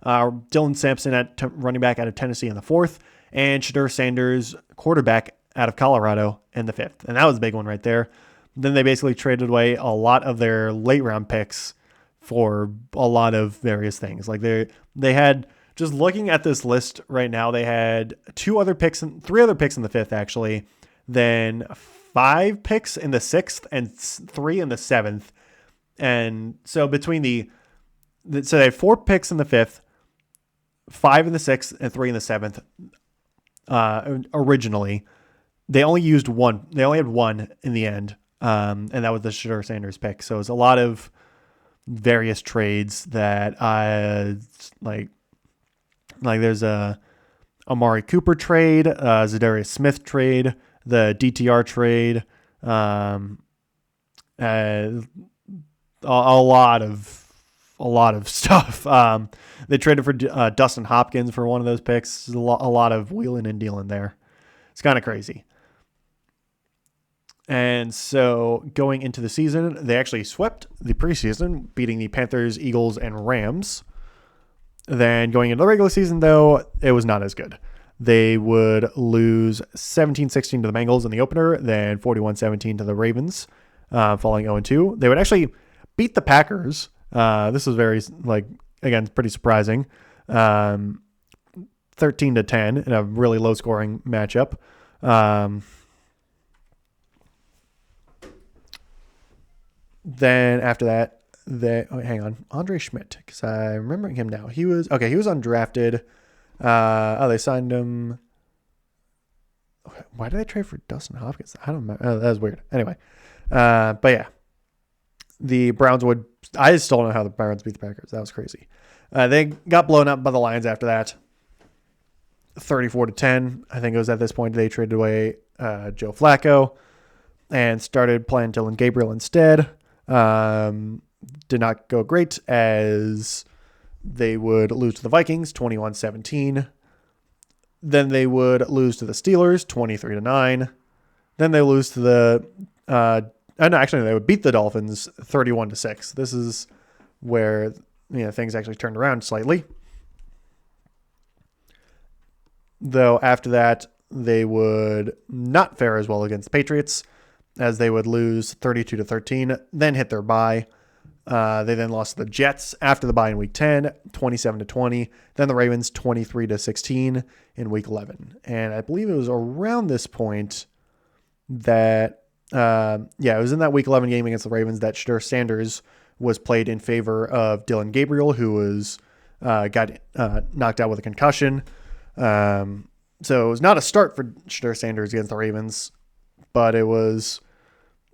Dylan Sampson at running back out of Tennessee in the 4th, and Shadur Sanders, quarterback out of Colorado in the 5th. And that was a big one right there. Then they basically traded away a lot of their late round picks for a lot of various things. They had, just looking at this list right now, they had 3 other picks in the 5th actually, then 5 picks in the 6th and 3 in the 7th. And so between so they had 4 picks in the 5th, 5 in the 6th, and 3 in the 7th. Originally, they only used one. They only had one in the end, and that was the Shadur Sanders pick. So it was a lot of various trades that I like. There's a Amari Cooper trade, Zadarius Smith trade, the DTR trade, a lot of stuff. They traded for Dustin Hopkins for one of those picks. A lot of wheeling and dealing there. It's kind of crazy. And so going into the season, they actually swept the preseason, beating the Panthers, Eagles, and Rams. Then going into the regular season, though, it was not as good. They would lose 17-16 to the Bengals in the opener, then 41-17 to the Ravens, falling 0-2. They would actually beat the Packers. This was very, again, pretty surprising. 13-10 in a really low-scoring matchup. Then after that, hang on, Andre Schmidt, because I'm remembering him now. He was undrafted. They signed him. Why did they trade for Dustin Hopkins? I don't remember. That was weird. Anyway, but yeah, the Browns would. I still don't know how the Browns beat the Packers. That was crazy. They got blown up by the Lions after that. 34-10. I think it was at this point they traded away Joe Flacco and started playing Dylan Gabriel instead. Did not go great as they would lose to the Vikings 21-17. Then they would lose to the Steelers 23-9. Then they lose to the they would beat the Dolphins 31-6. This is where things actually turned around slightly. Though after that, they would not fare as well against the Patriots, as they would lose 32-13, then hit their bye. They then lost to the Jets after the bye in Week 10, 27-20. Then the Ravens 23-16 in Week 11. And I believe it was around this point that, it was in that Week 11 game against the Ravens that Shadur Sanders was played in favor of Dylan Gabriel, who was got knocked out with a concussion. So it was not a start for Shadur Sanders against the Ravens, but it was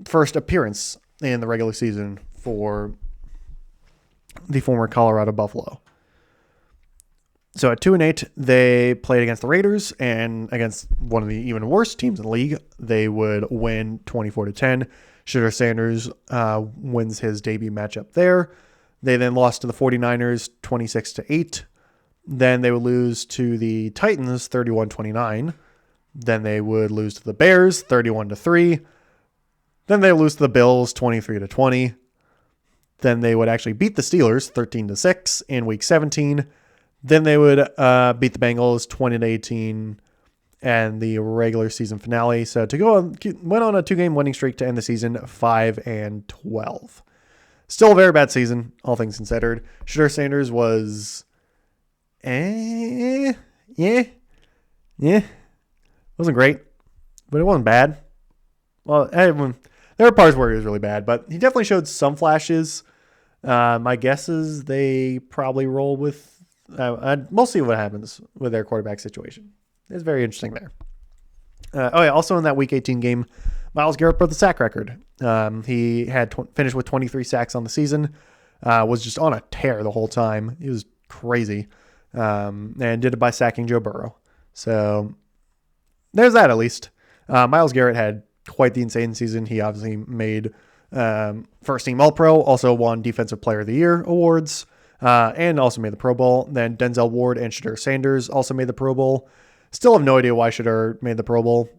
first appearance in the regular season for the former Colorado Buffalo. So at 2-8, they played against the Raiders, and against one of the even worse teams in the league, they would win 24-10. Shedeur Sanders wins his debut matchup there. They then lost to the 49ers 26-8. Then they would lose to the Titans 31-29. Then they would lose to the Bears 31-3. Then they would lose to the Bills 23-20. Then they would actually beat the Steelers 13-6 in week 17. Then they would beat the Bengals 20-18 and the regular season finale. So to go on, went on a 2-game winning streak to end the season 5-12. Still a very bad season, all things considered. Shedeur Sanders was yeah. Wasn't great, but it wasn't bad. Well, there were parts where he was really bad, but he definitely showed some flashes. My guess is they probably roll with we'll see what happens with their quarterback situation. It's very interesting there. Also in that Week 18 game, Myles Garrett broke the sack record. He had finished with 23 sacks on the season, was just on a tear the whole time. He was crazy, and did it by sacking Joe Burrow. So there's that at least. Myles Garrett had quite the insane season. He obviously made first team All-Pro, also won Defensive Player of the Year awards, and also made the Pro Bowl. Then Denzel Ward and Shedeur Sanders also made the Pro Bowl. Still have no idea why Shedeur made the Pro Bowl.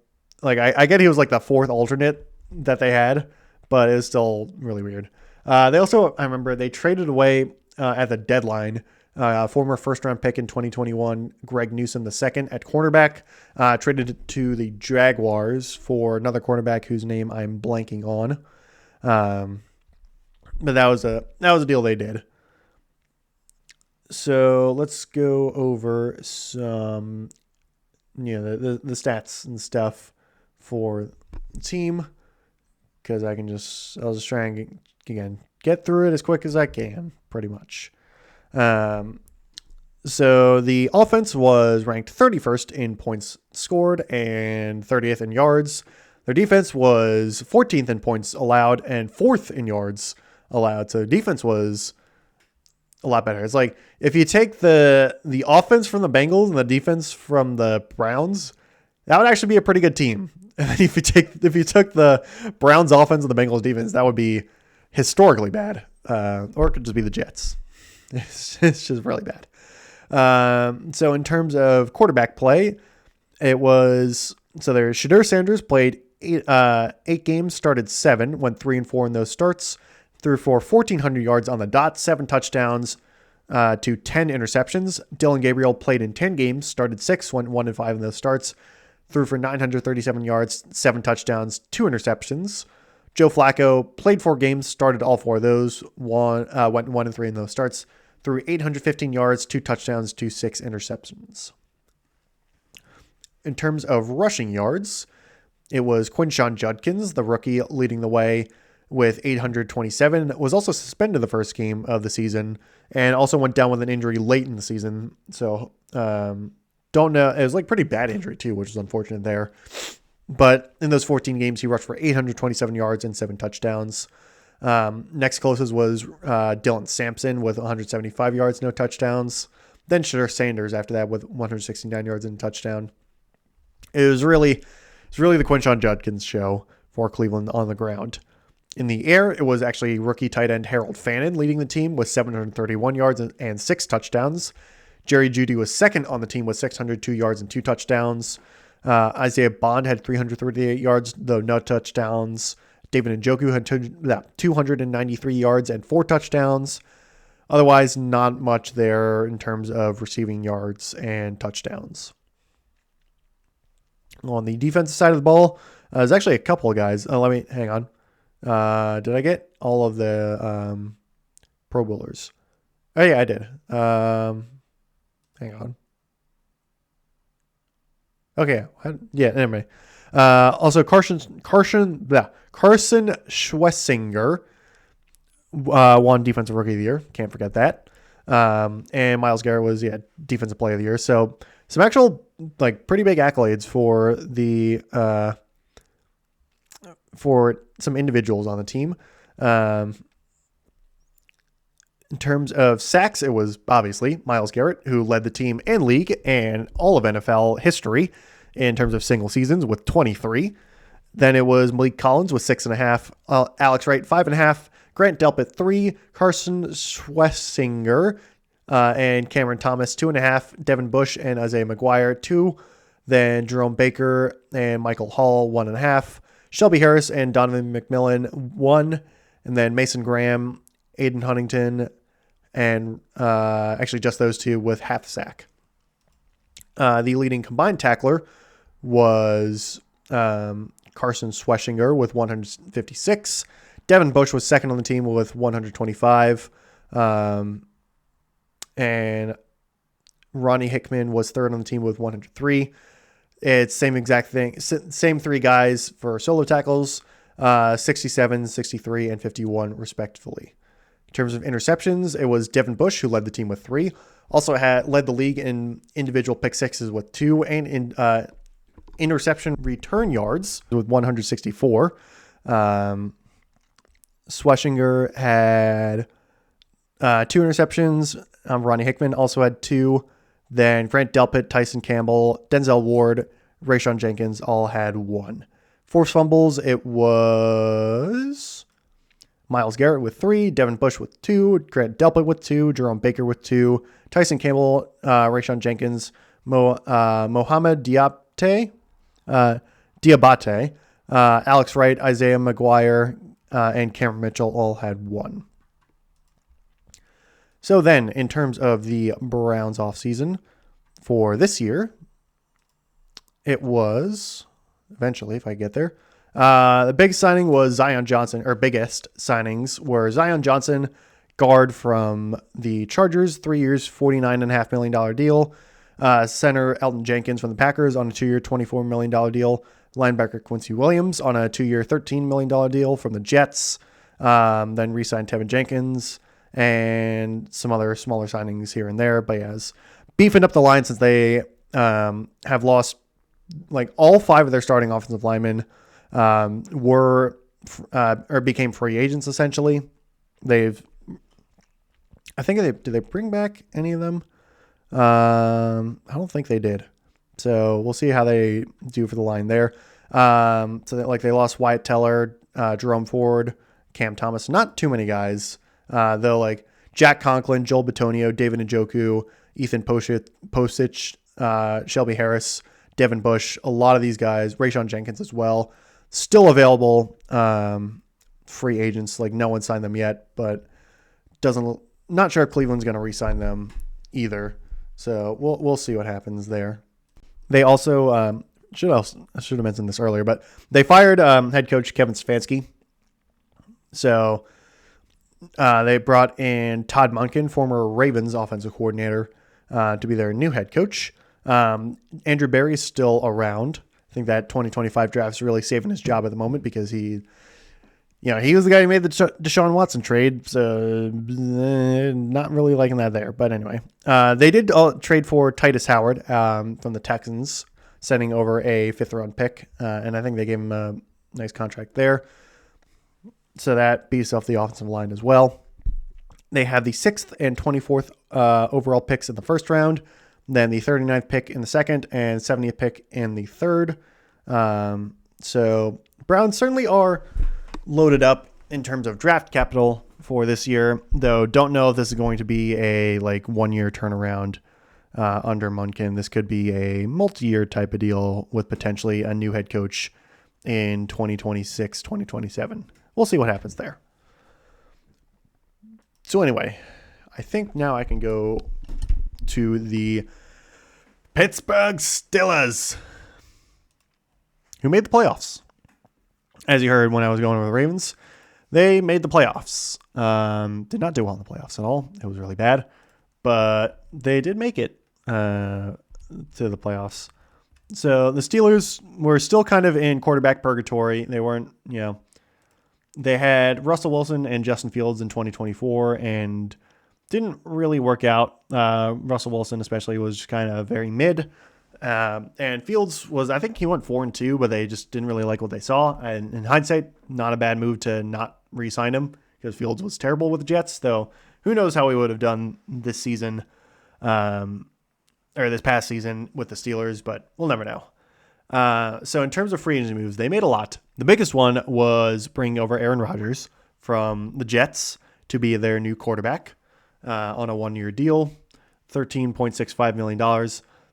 Like I get he was like the fourth alternate that they had, but it was still really weird. They also, I remember they traded away at the deadline former first-round pick in 2021, Greg Newsome II at cornerback, traded to the Jaguars for another cornerback whose name I'm blanking on. But that was a deal they did. So let's go over some, the stats and stuff for the team, because I'll just try and get through it as quick as I can, pretty much. So the offense was ranked 31st in points scored and 30th in yards. Their defense was 14th in points allowed and 4th in yards allowed. So defense was a lot better. It's like if you take the offense from the Bengals and the defense from the Browns, that would actually be a pretty good team. And then if you took the Browns offense and the Bengals defense, that would be historically bad. Or it could just be the Jets. It's just really bad. So in terms of quarterback play, it was, so there's Shedeur Sanders played eight games, started 7, went 3-4 in those starts, threw for 1,400 yards on the dot, 7 touchdowns to 10 interceptions. Dylan Gabriel played in 10 games, started 6, went 1-5 in those starts, threw for 937 yards, 7 touchdowns, 2 interceptions. Joe Flacco played 4 games, started all 4 of those, went 1-3 in those starts, threw 815 yards, 2 touchdowns to 6 interceptions. In terms of rushing yards, it was Quinshon Judkins, the rookie, leading the way with 827. Was also suspended the first game of the season and also went down with an injury late in the season. So don't know. It was like pretty bad injury too, which is unfortunate there. But in those 14 games, he rushed for 827 yards and 7 touchdowns. Next closest was Dylan Sampson with 175 yards, no touchdowns. Then Shedeur Sanders after that with 169 yards and a touchdown. It was really the Quinshon Judkins show for Cleveland on the ground. In the air, it was actually rookie tight end Harold Fannin leading the team with 731 yards and 6 touchdowns. Jerry Jeudy was second on the team with 602 yards and 2 touchdowns. Isaiah Bond had 338 yards, though no touchdowns. David Njoku had 293 yards and 4 touchdowns. Otherwise, not much there in terms of receiving yards and touchdowns. On the defensive side of the ball, there's actually a couple of guys. Hang on. Did I get all of the Pro Bowlers? Oh, yeah, I did. Hang on. Okay. Yeah, anyway. Also, Carson Schwessinger won Defensive Rookie of the Year. Can't forget that. And Myles Garrett was, Defensive Player of the Year. So some actual, pretty big accolades for the for some individuals on the team. In terms of sacks, it was obviously Myles Garrett, who led the team and league and all of NFL history in terms of single seasons with 23. Then it was Malik Collins with 6.5, Alex Wright 5.5, Grant Delpit 3, Carson Schwessinger and Cameron Thomas 2.5, Devin Bush and Isaiah McGuire 2, then Jerome Baker and Michael Hall 1.5, Shelby Harris and Donovan McMillan 1, and then Mason Graham, Aiden Huntington, and actually just those two with half the sack. The leading combined tackler was Carson Schwessinger with 156. Devin Bush was second on the team with 125. And Ronnie Hickman was third on the team with 103. It's same exact thing. Same three guys for solo tackles, 67, 63, and 51 respectively. In terms of interceptions, it was Devin Bush who led the team with 3. Also led the league in individual pick sixes with 2 and in interception return yards with 164. Schwessinger had 2 interceptions. Ronnie Hickman also had 2. Then Grant Delpit, Tyson Campbell, Denzel Ward, Rayshon Jenkins all had 1. Forced fumbles, it was Myles Garrett with 3, Devin Bush with 2, Grant Delpit with 2, Jerome Baker with 2, Tyson Campbell, Rayshon Jenkins, Mohamed Diabate, Alex Wright, Isaiah McGuire, and Cameron Mitchell all had 1. So then, in terms of the Browns offseason for this year, it was, eventually, if I get there, the big signing was Zion Johnson, or biggest signings were Zion Johnson, guard from the Chargers, 3 years, $49.5 million deal. Center Elton Jenkins from the Packers on a 2-year, $24 million deal. Linebacker Quincy Williams on a 2-year, $13 million deal from the Jets. Then re-signed Tevin Jenkins and some other smaller signings here and there. But yeah, it's beefing up the line since they have lost like all 5 of their starting offensive linemen were or became free agents essentially. Did they bring back any of them? I don't think they did. So we'll see how they do for the line there. They lost Wyatt Teller, Jerome Ford, Cam Thomas, not too many guys. Though like Jack Conklin, Joel Bitonio, David Njoku, Ethan Posich, Shelby Harris, Devin Bush, a lot of these guys, Rayshon Jenkins as well, still available, free agents. Like no one signed them yet, but not sure if Cleveland's going to re-sign them either. So we'll see what happens there. They also I should have mentioned this earlier, but they fired head coach Kevin Stefanski. So they brought in Todd Monken, former Ravens offensive coordinator, to be their new head coach. Andrew Berry is still around. I think that 2025 draft is really saving his job at the moment because he was the guy who made the Deshaun Watson trade. So not really liking that there. But anyway, they did trade for Titus Howard from the Texans, sending over a 5th-round pick. And I think they gave him a nice contract there. So that beats off the offensive line as well. They had the 6th and 24th overall picks in the first round, then the 39th pick in the second, and 70th pick in the third. So Browns certainly are loaded up in terms of draft capital for this year, though don't know if this is going to be a 1-year turnaround under Monken. This could be a multi-year type of deal with potentially a new head coach in 2026, 2027. We'll see what happens there. So anyway, I think now I can go to the Pittsburgh Steelers, who made the playoffs. As you heard when I was going over the Ravens, they made the playoffs. Did not do well in the playoffs at all. It was really bad. But they did make it to the playoffs. So the Steelers were still kind of in quarterback purgatory. They weren't, they had Russell Wilson and Justin Fields in 2024 and didn't really work out. Russell Wilson especially was kind of very mid. And Fields was, I think he went 4-2, but they just didn't really like what they saw. And in hindsight, not a bad move to not re-sign him because Fields was terrible with the Jets. Though, who knows how we would have done this season, or this past season with the Steelers, but we'll never know. So in terms of free agency moves, they made a lot. The biggest one was bringing over Aaron Rodgers from the Jets to be their new quarterback on a 1-year deal, $13.65 million.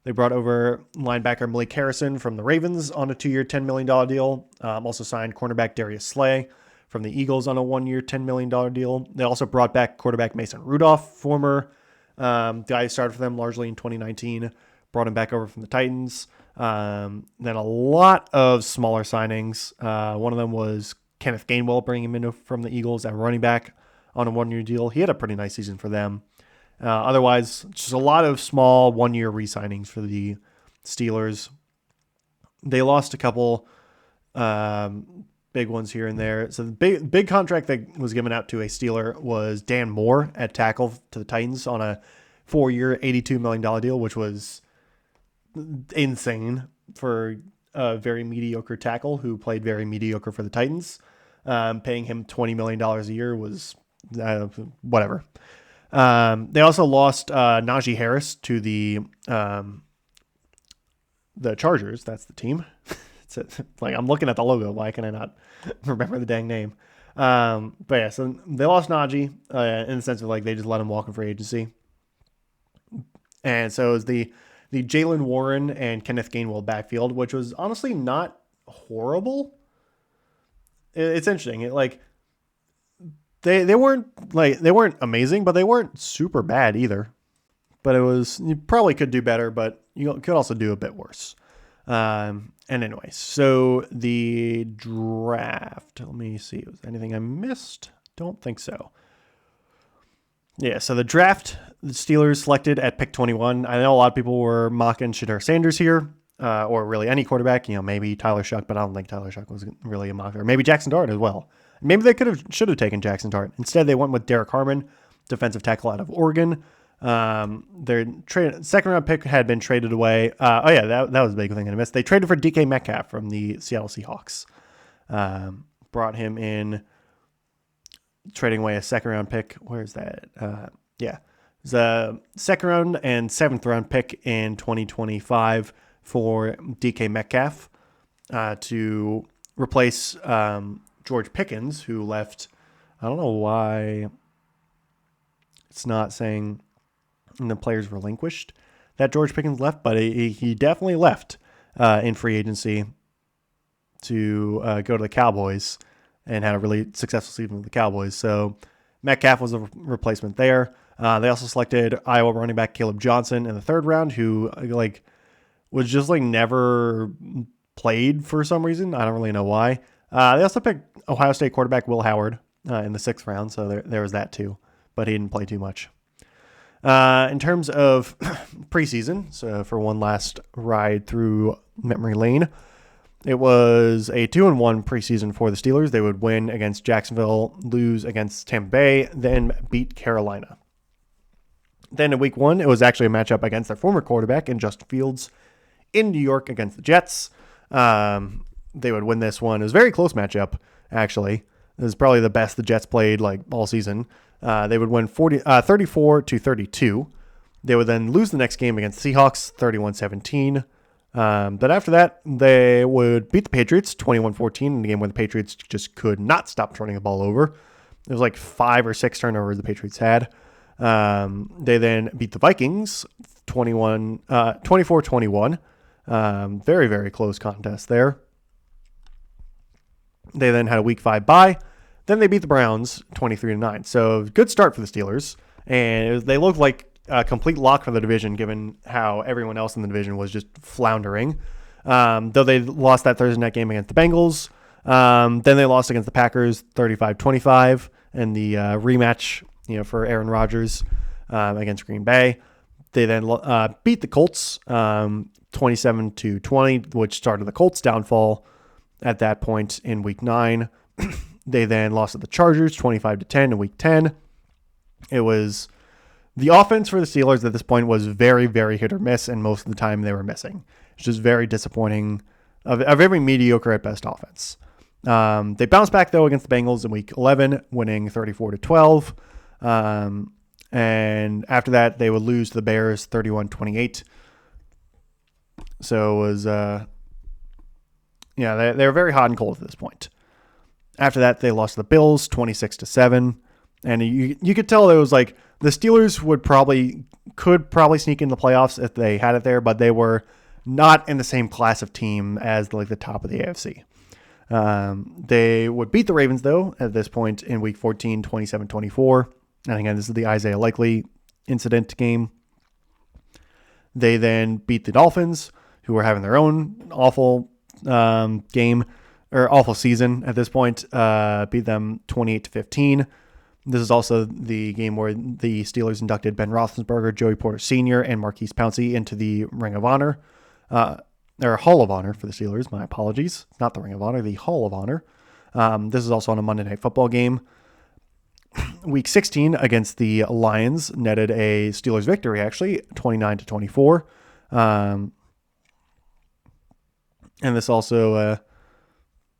They brought over linebacker Malik Harrison from the Ravens on a 2-year, $10 million deal. Also signed cornerback Darius Slay from the Eagles on a 1-year, $10 million deal. They also brought back quarterback Mason Rudolph, former guy who started for them largely in 2019, brought him back over from the Titans. Then a lot of smaller signings. One of them was Kenneth Gainwell, bringing him in from the Eagles at running back on a 1-year deal. He had a pretty nice season for them. Otherwise, just a lot of small 1-year re-signings for the Steelers. They lost a couple big ones here and there. So the big contract that was given out to a Steeler was Dan Moore at tackle to the Titans on a 4-year, $82 million deal, which was insane for a very mediocre tackle who played very mediocre for the Titans. Paying him $20 million a year was whatever. They also lost Najee Harris to the Chargers. That's the team. Like, I'm looking at the logo. Why can I not remember the dang name? But yeah, so they lost Najee in the sense of like they just let him walk in free agency. And so it was the Jalen Warren and Kenneth Gainwell backfield, which was honestly not horrible. It's interesting. They weren't amazing, but they weren't super bad either. But you probably could do better, but you could also do a bit worse. And anyway, so the draft. Let me see. Was there anything I missed? Don't think so. Yeah, so the draft, the Steelers selected at pick 21. I know a lot of people were mocking Shedeur Sanders here, or really any quarterback. Maybe Tyler Shuck, but I don't think Tyler Shuck was really a mocker. Maybe Jackson Dart as well. Maybe they should have taken Jackson Dart. Instead, they went with Derek Harmon, defensive tackle out of Oregon. Their second round pick had been traded away. That was a big thing I missed. They traded for DK Metcalf from the Seattle Seahawks. Brought him in, trading away a second round pick. Where's that? It was a second round and 7th round pick in 2025 for DK Metcalf to replace George Pickens, who left. I don't know why it's not saying the players relinquished that George Pickens left, but he definitely left in free agency to go to the Cowboys and had a really successful season with the Cowboys. So Metcalf was a replacement there. They also selected Iowa running back Caleb Johnson in the 3rd round, who was just never played for some reason. I don't really know why. They also picked Ohio State quarterback Will Howard in the 6th round, so there was that too, but he didn't play too much. In terms of preseason, so for one last ride through memory lane, it was a 2-1 preseason for the Steelers. They would win against Jacksonville, lose against Tampa Bay, then beat Carolina. Then in week 1, it was actually a matchup against their former quarterback in Justin Fields in New York against the Jets. They would win this one. It was a very close matchup, actually. It was probably the best the Jets played all season. They would win 34-32. They would then lose the next game against the Seahawks, 31-17. But after that, they would beat the Patriots 21-14 in a game where the Patriots just could not stop turning the ball over. It was 5 or 6 turnovers the Patriots had. They then beat the Vikings 24-21. Very, very close contest there. They then had a week 5 bye. Then they beat the Browns 23-9. So good start for the Steelers. And they looked like a complete lock for the division, given how everyone else in the division was just floundering. Though they lost that Thursday night game against the Bengals. Then they lost against the Packers 35-25 in the rematch, for Aaron Rodgers against Green Bay. They then beat the Colts 27-20, which started the Colts' downfall at that point in week 9. They then lost to the Chargers 25-10 in week 10. It was the offense for the Steelers at this point was very, very hit or miss, and most of the time they were missing. It's just very disappointing, a very mediocre at best offense. They bounced back though against the Bengals in week 11, winning 34-12. And after that, they would lose to the Bears 31-28. So it was, they were very hot and cold at this point. After that, they lost to the Bills 26-7. And you could tell it was like the Steelers could probably sneak into the playoffs if they had it there, but they were not in the same class of team as like the top of the AFC. They would beat the Ravens, though, at this point in Week 14, 27-24. And again, this is the Isaiah Likely incident game. They then beat the Dolphins, who were having their own awful game, or awful season at this point. Beat them 28-15. This is also the game where the Steelers inducted Ben Roethlisberger, Joey Porter Sr., and Marquise Pouncey into the Ring of Honor. Or Hall of Honor for the Steelers. My apologies. Not the Ring of Honor, the Hall of Honor. This is also on a Monday Night Football game. Week 16 against the Lions netted a Steelers victory, actually, 29-24. And this also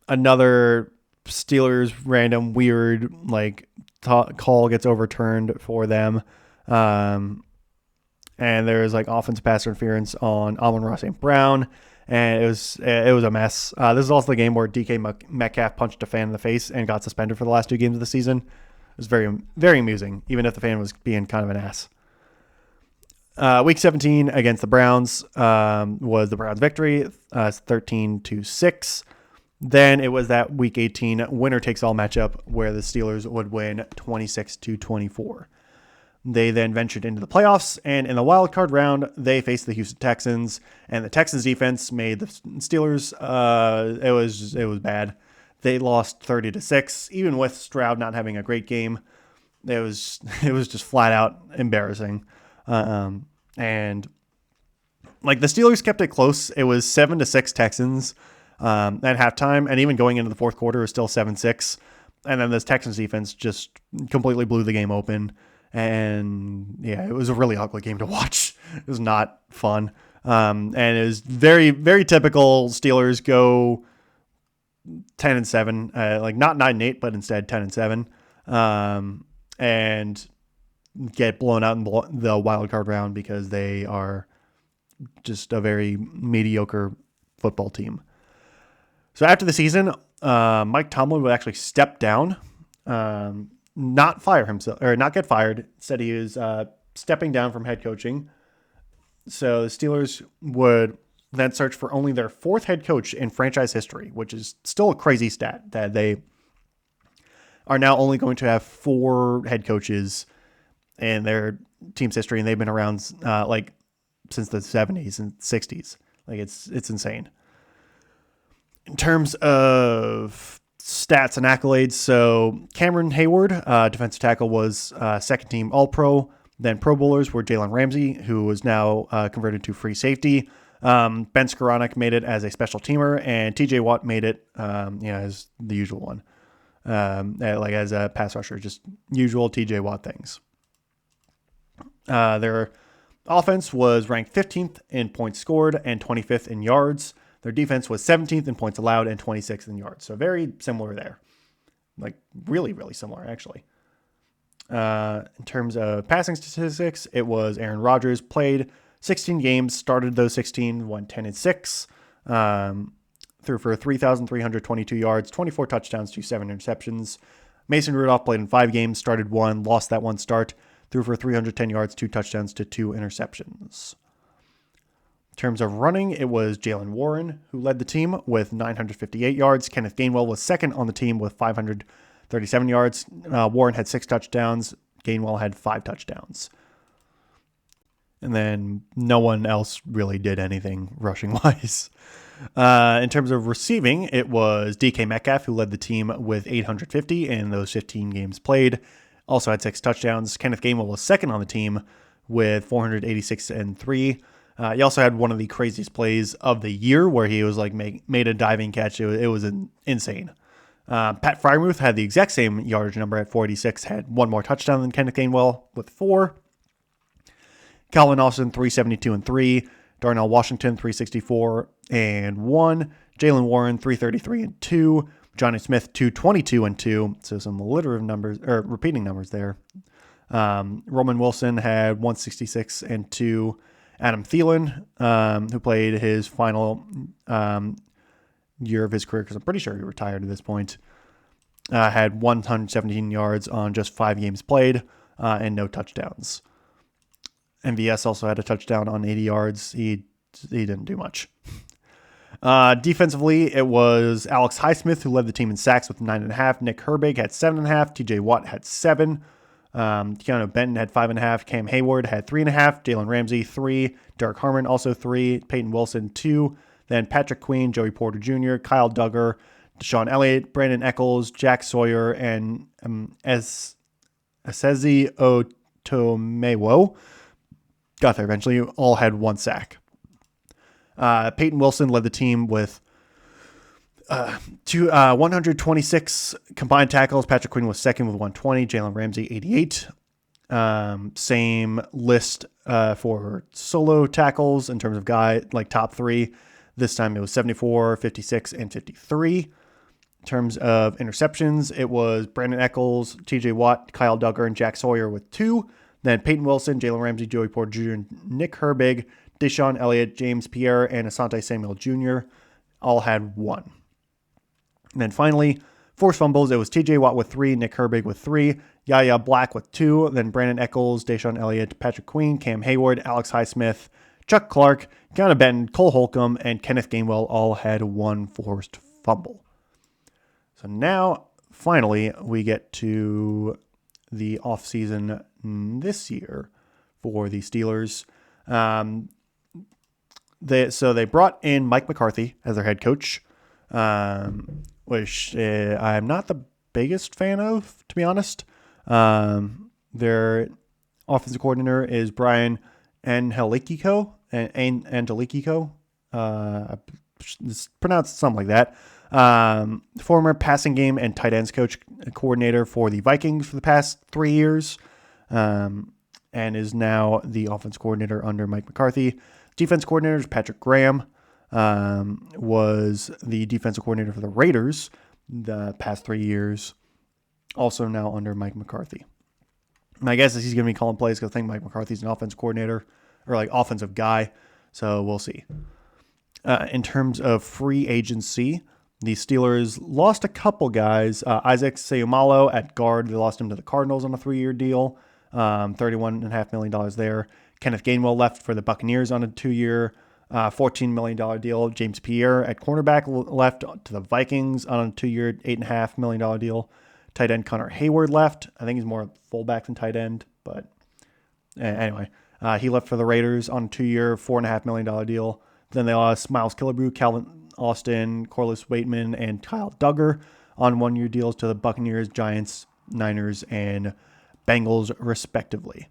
another Steelers random weird call gets overturned for them. And there's offensive pass interference on Amon-Ra St. Brown, and it was a mess. This is also the game where DK Metcalf punched a fan in the face and got suspended for the last 2 games of the season. It was very, very amusing, even if the fan was being kind of an ass. Week 17 against the Browns was the Browns' victory, 13-6. Then it was that Week 18 winner-takes-all matchup where the Steelers would win 26-24. They then ventured into the playoffs, and in the wild card round, they faced the Houston Texans, and the Texans defense made the Steelers. It was bad. They lost 30-6, even with Stroud not having a great game. It was just flat out embarrassing, and the Steelers kept it close. It was 7-6 Texans at halftime, and even going into the fourth quarter, it was still 7-6. And then this Texans defense just completely blew the game open. And yeah, it was a really ugly game to watch. It was not fun. And it was very, very typical Steelers go 10-7, not 9-8, but instead 10-7, and get blown out in the wild card round because they are just a very mediocre football team. So after the season, Mike Tomlin would actually step down, not fire himself or not get fired. Said he was stepping down from head coaching. So the Steelers would then search for only their 4th head coach in franchise history, which is still a crazy stat that they are now only going to have 4 head coaches in their team's history, and they've been around since the 70s and 60s. It's insane. In terms of stats and accolades, so Cameron Hayward, defensive tackle, was second team All-Pro. Then Pro Bowlers were Jalen Ramsey, who was now converted to free safety. Ben Skoranek made it as a special teamer, and TJ Watt made it as the usual one, as a pass rusher, just usual TJ Watt things. Their offense was ranked 15th in points scored and 25th in yards. Their defense was 17th in points allowed and 26th in yards. So very similar there. Really, really similar, actually. In terms of passing statistics, it was Aaron Rodgers played 16 games, started those 16, won 10-6, threw for 3,322 yards, 24 touchdowns to 7 interceptions. Mason Rudolph played in 5 games, started 1, lost that 1 start, threw for 310 yards, 2 touchdowns to 2 interceptions. In terms of running, it was Jalen Warren who led the team with 958 yards. Kenneth Gainwell was second on the team with 537 yards. Warren had 6 touchdowns. Gainwell had 5 touchdowns. And then no one else really did anything rushing-wise. In terms of receiving, it was DK Metcalf who led the team with 850 in those 15 games played. Also had 6 touchdowns. Kenneth Gainwell was second on the team with 486 and 3. He also had one of the craziest plays of the year where he was made a diving catch. It was insane. Pat Freiermuth had the exact same yardage number at 486, had 1 more touchdown than Kenneth Gainwell with 4. Calvin Austin, 372 and 3. Darnell Washington, 364 and 1. Jalen Warren, 333 and 2. Johnny Smith, 222 and 2. So some alliterative numbers, or repeating numbers there. Roman Wilson had 166 and 2. Adam Thielen, who played his final year of his career, because I'm pretty sure he retired at this point, had 117 yards on just 5 games played and no touchdowns. MVS also had a touchdown on 80 yards. He didn't do much. Defensively, it was Alex Highsmith who led the team in sacks with 9.5. Nick Herbig had 7.5. TJ Watt had 7. Keanu Benton had 5.5. Cam Hayward had 3.5. Jalen Ramsey 3. Derek Harmon also 3. Peyton Wilson 2. Then Patrick Queen, Joey Porter Jr., Kyle Duggar, Deshaun Elliott, Brandon Eccles, Jack Sawyer, and Asezi Otomewo, got there eventually, all had 1 sack. Peyton Wilson led the team with 126 combined tackles. Patrick Queen was second with 120. Jalen Ramsey, 88. Same list for solo tackles in terms of top 3. This time it was 74, 56, and 53. In terms of interceptions, it was Brandon Eccles, TJ Watt, Kyle Duggar, and Jack Sawyer with 2. Then Peyton Wilson, Jalen Ramsey, Joey Porter Jr., Nick Herbig, Deshaun Elliott, James Pierre, and Asante Samuel Jr. all had 1. And then finally, forced fumbles, it was TJ Watt with 3, Nick Herbig with 3, Yaya Black with 2, then Brandon Eccles, Deshaun Elliott, Patrick Queen, Cam Hayward, Alex Highsmith, Chuck Clark, Keanu Benton, Cole Holcomb, and Kenneth Gainwell all had 1 forced fumble. So now, finally, we get to the offseason this year for the Steelers. They brought in Mike McCarthy as their head coach, which I'm not the biggest fan of, to be honest. Their offensive coordinator is Brian Angelico. It's pronounced something like that. Former passing game and tight ends coordinator for the Vikings for the past 3 years, and is now the offense coordinator under Mike McCarthy. Defense coordinator is Patrick Graham, was the defensive coordinator for the Raiders the past 3 years, also now under Mike McCarthy. My guess is he's going to be calling plays because I think Mike McCarthy's an offense coordinator or offensive guy, so we'll see. In terms of free agency, the Steelers lost a couple guys. Isaac Seumalo at guard, they lost him to the Cardinals on a 3-year deal, $31.5 million there. Kenneth Gainwell left for the Buccaneers on a 2-year, $14 million deal. James Pierre at cornerback left to the Vikings on a 2-year, $8.5 million deal. Tight end Connor Hayward left. I think he's more fullback than tight end, but anyway. He left for the Raiders on a 2-year, $4.5 million deal. Then they lost Miles Killebrew, Calvin Austin, Corliss Waitman, and Kyle Duggar on 1-year deals to the Buccaneers, Giants, Niners, and Bengals, respectively.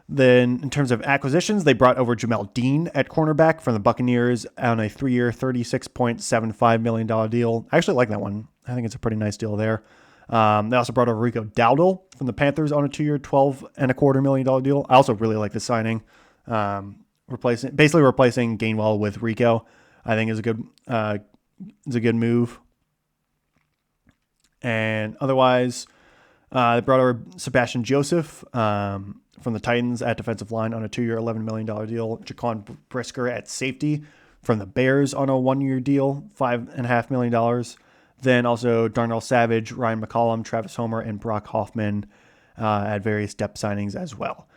Then, in terms of acquisitions, they brought over Jamel Dean at cornerback from the Buccaneers on a 3-year, $36.75 million deal. I actually like that one. I think it's a pretty nice deal there. They also brought over Rico Dowdle from the Panthers on a 2-year, $12.25 million deal. I also really like this signing. Replacing Gainwell with Rico, I think is a good move. And otherwise, they brought over Sebastian Joseph from the Titans at defensive line on a 2-year, $11 million deal. Jaquan Brisker at safety from the Bears on a 1-year deal, $5.5 million. Then also Darnell Savage, Ryan McCollum, Travis Homer, and Brock Hoffman at various depth signings as well.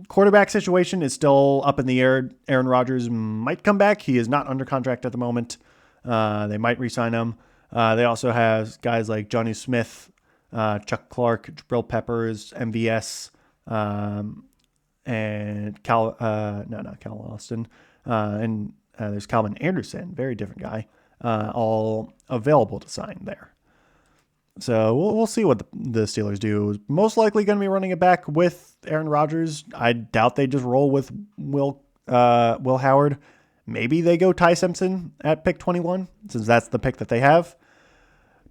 Quarterback situation is still up in the air. Aaron Rodgers might come back. He is not under contract at the moment. They might re-sign him. They also have guys like Johnny Smith, Chuck Clark, Jabril Peppers, MVS, and Cal Austin. And there's Calvin Anderson, very different guy, all available to sign there. So we'll see what the Steelers do. Most likely going to be running it back with Aaron Rodgers. I doubt they just roll with Will Howard. Maybe they go Ty Simpson at pick 21, since that's the pick that they have.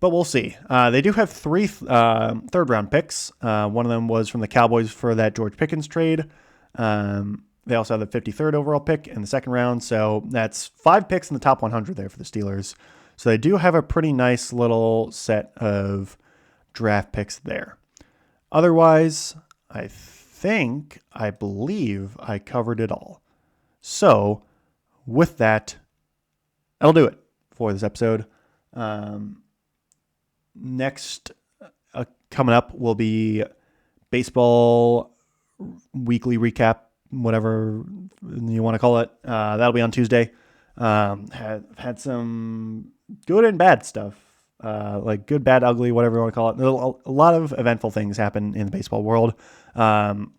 But we'll see. They do have 3 third-round picks. One of them was from the Cowboys for that George Pickens trade. They also have the 53rd overall pick in the second round. So that's 5 picks in the top 100 there for the Steelers. So they do have a pretty nice little set of draft picks there. Otherwise, I believe I covered it all. So, with that, that'll do it for this episode. Next, coming up will be baseball weekly recap, whatever you want to call it. That'll be on Tuesday. Had some good and bad stuff, like good, bad, ugly, whatever you want to call it. A lot of eventful things happen in the baseball world. I'm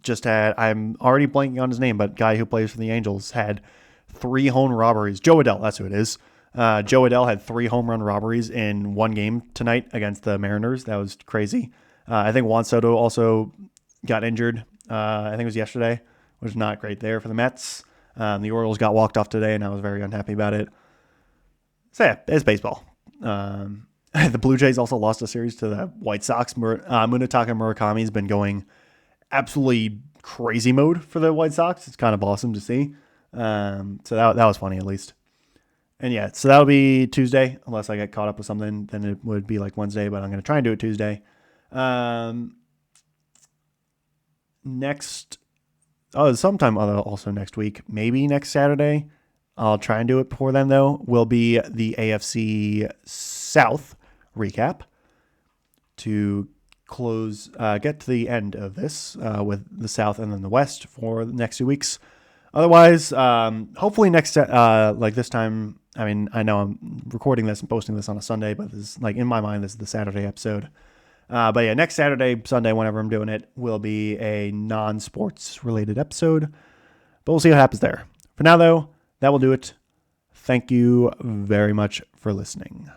already blanking on his name, but guy who plays for the Angels had 3 home robberies. Joe Adell, that's who it is. Joe Adell had 3 home run robberies in one game tonight against the Mariners. That was crazy. I think Juan Soto also got injured. I think it was yesterday, which was not great there for the Mets. The Orioles got walked off today, and I was very unhappy about it. So yeah, it's baseball. The Blue Jays also lost a series to the White Sox. Munetaka Murakami's been going absolutely crazy mode for the White Sox. It's kind of awesome to see. So that was funny, at least. And yeah, so that'll be Tuesday, unless I get caught up with something. Then it would be like Wednesday, but I'm going to try and do it Tuesday. Sometime also next week, maybe next Saturday. I'll try and do it before then, though. Will be the AFC South recap to close, get to the end of this with the South and then the West for the next 2 weeks. Otherwise, hopefully like this time. I mean, I know I'm recording this and posting this on a Sunday, but this is, like, in my mind, this is the Saturday episode. But yeah, next Saturday, Sunday, whenever I'm doing it, will be a non-sports related episode. But we'll see what happens there. For now, though, that will do it. Thank you very much for listening.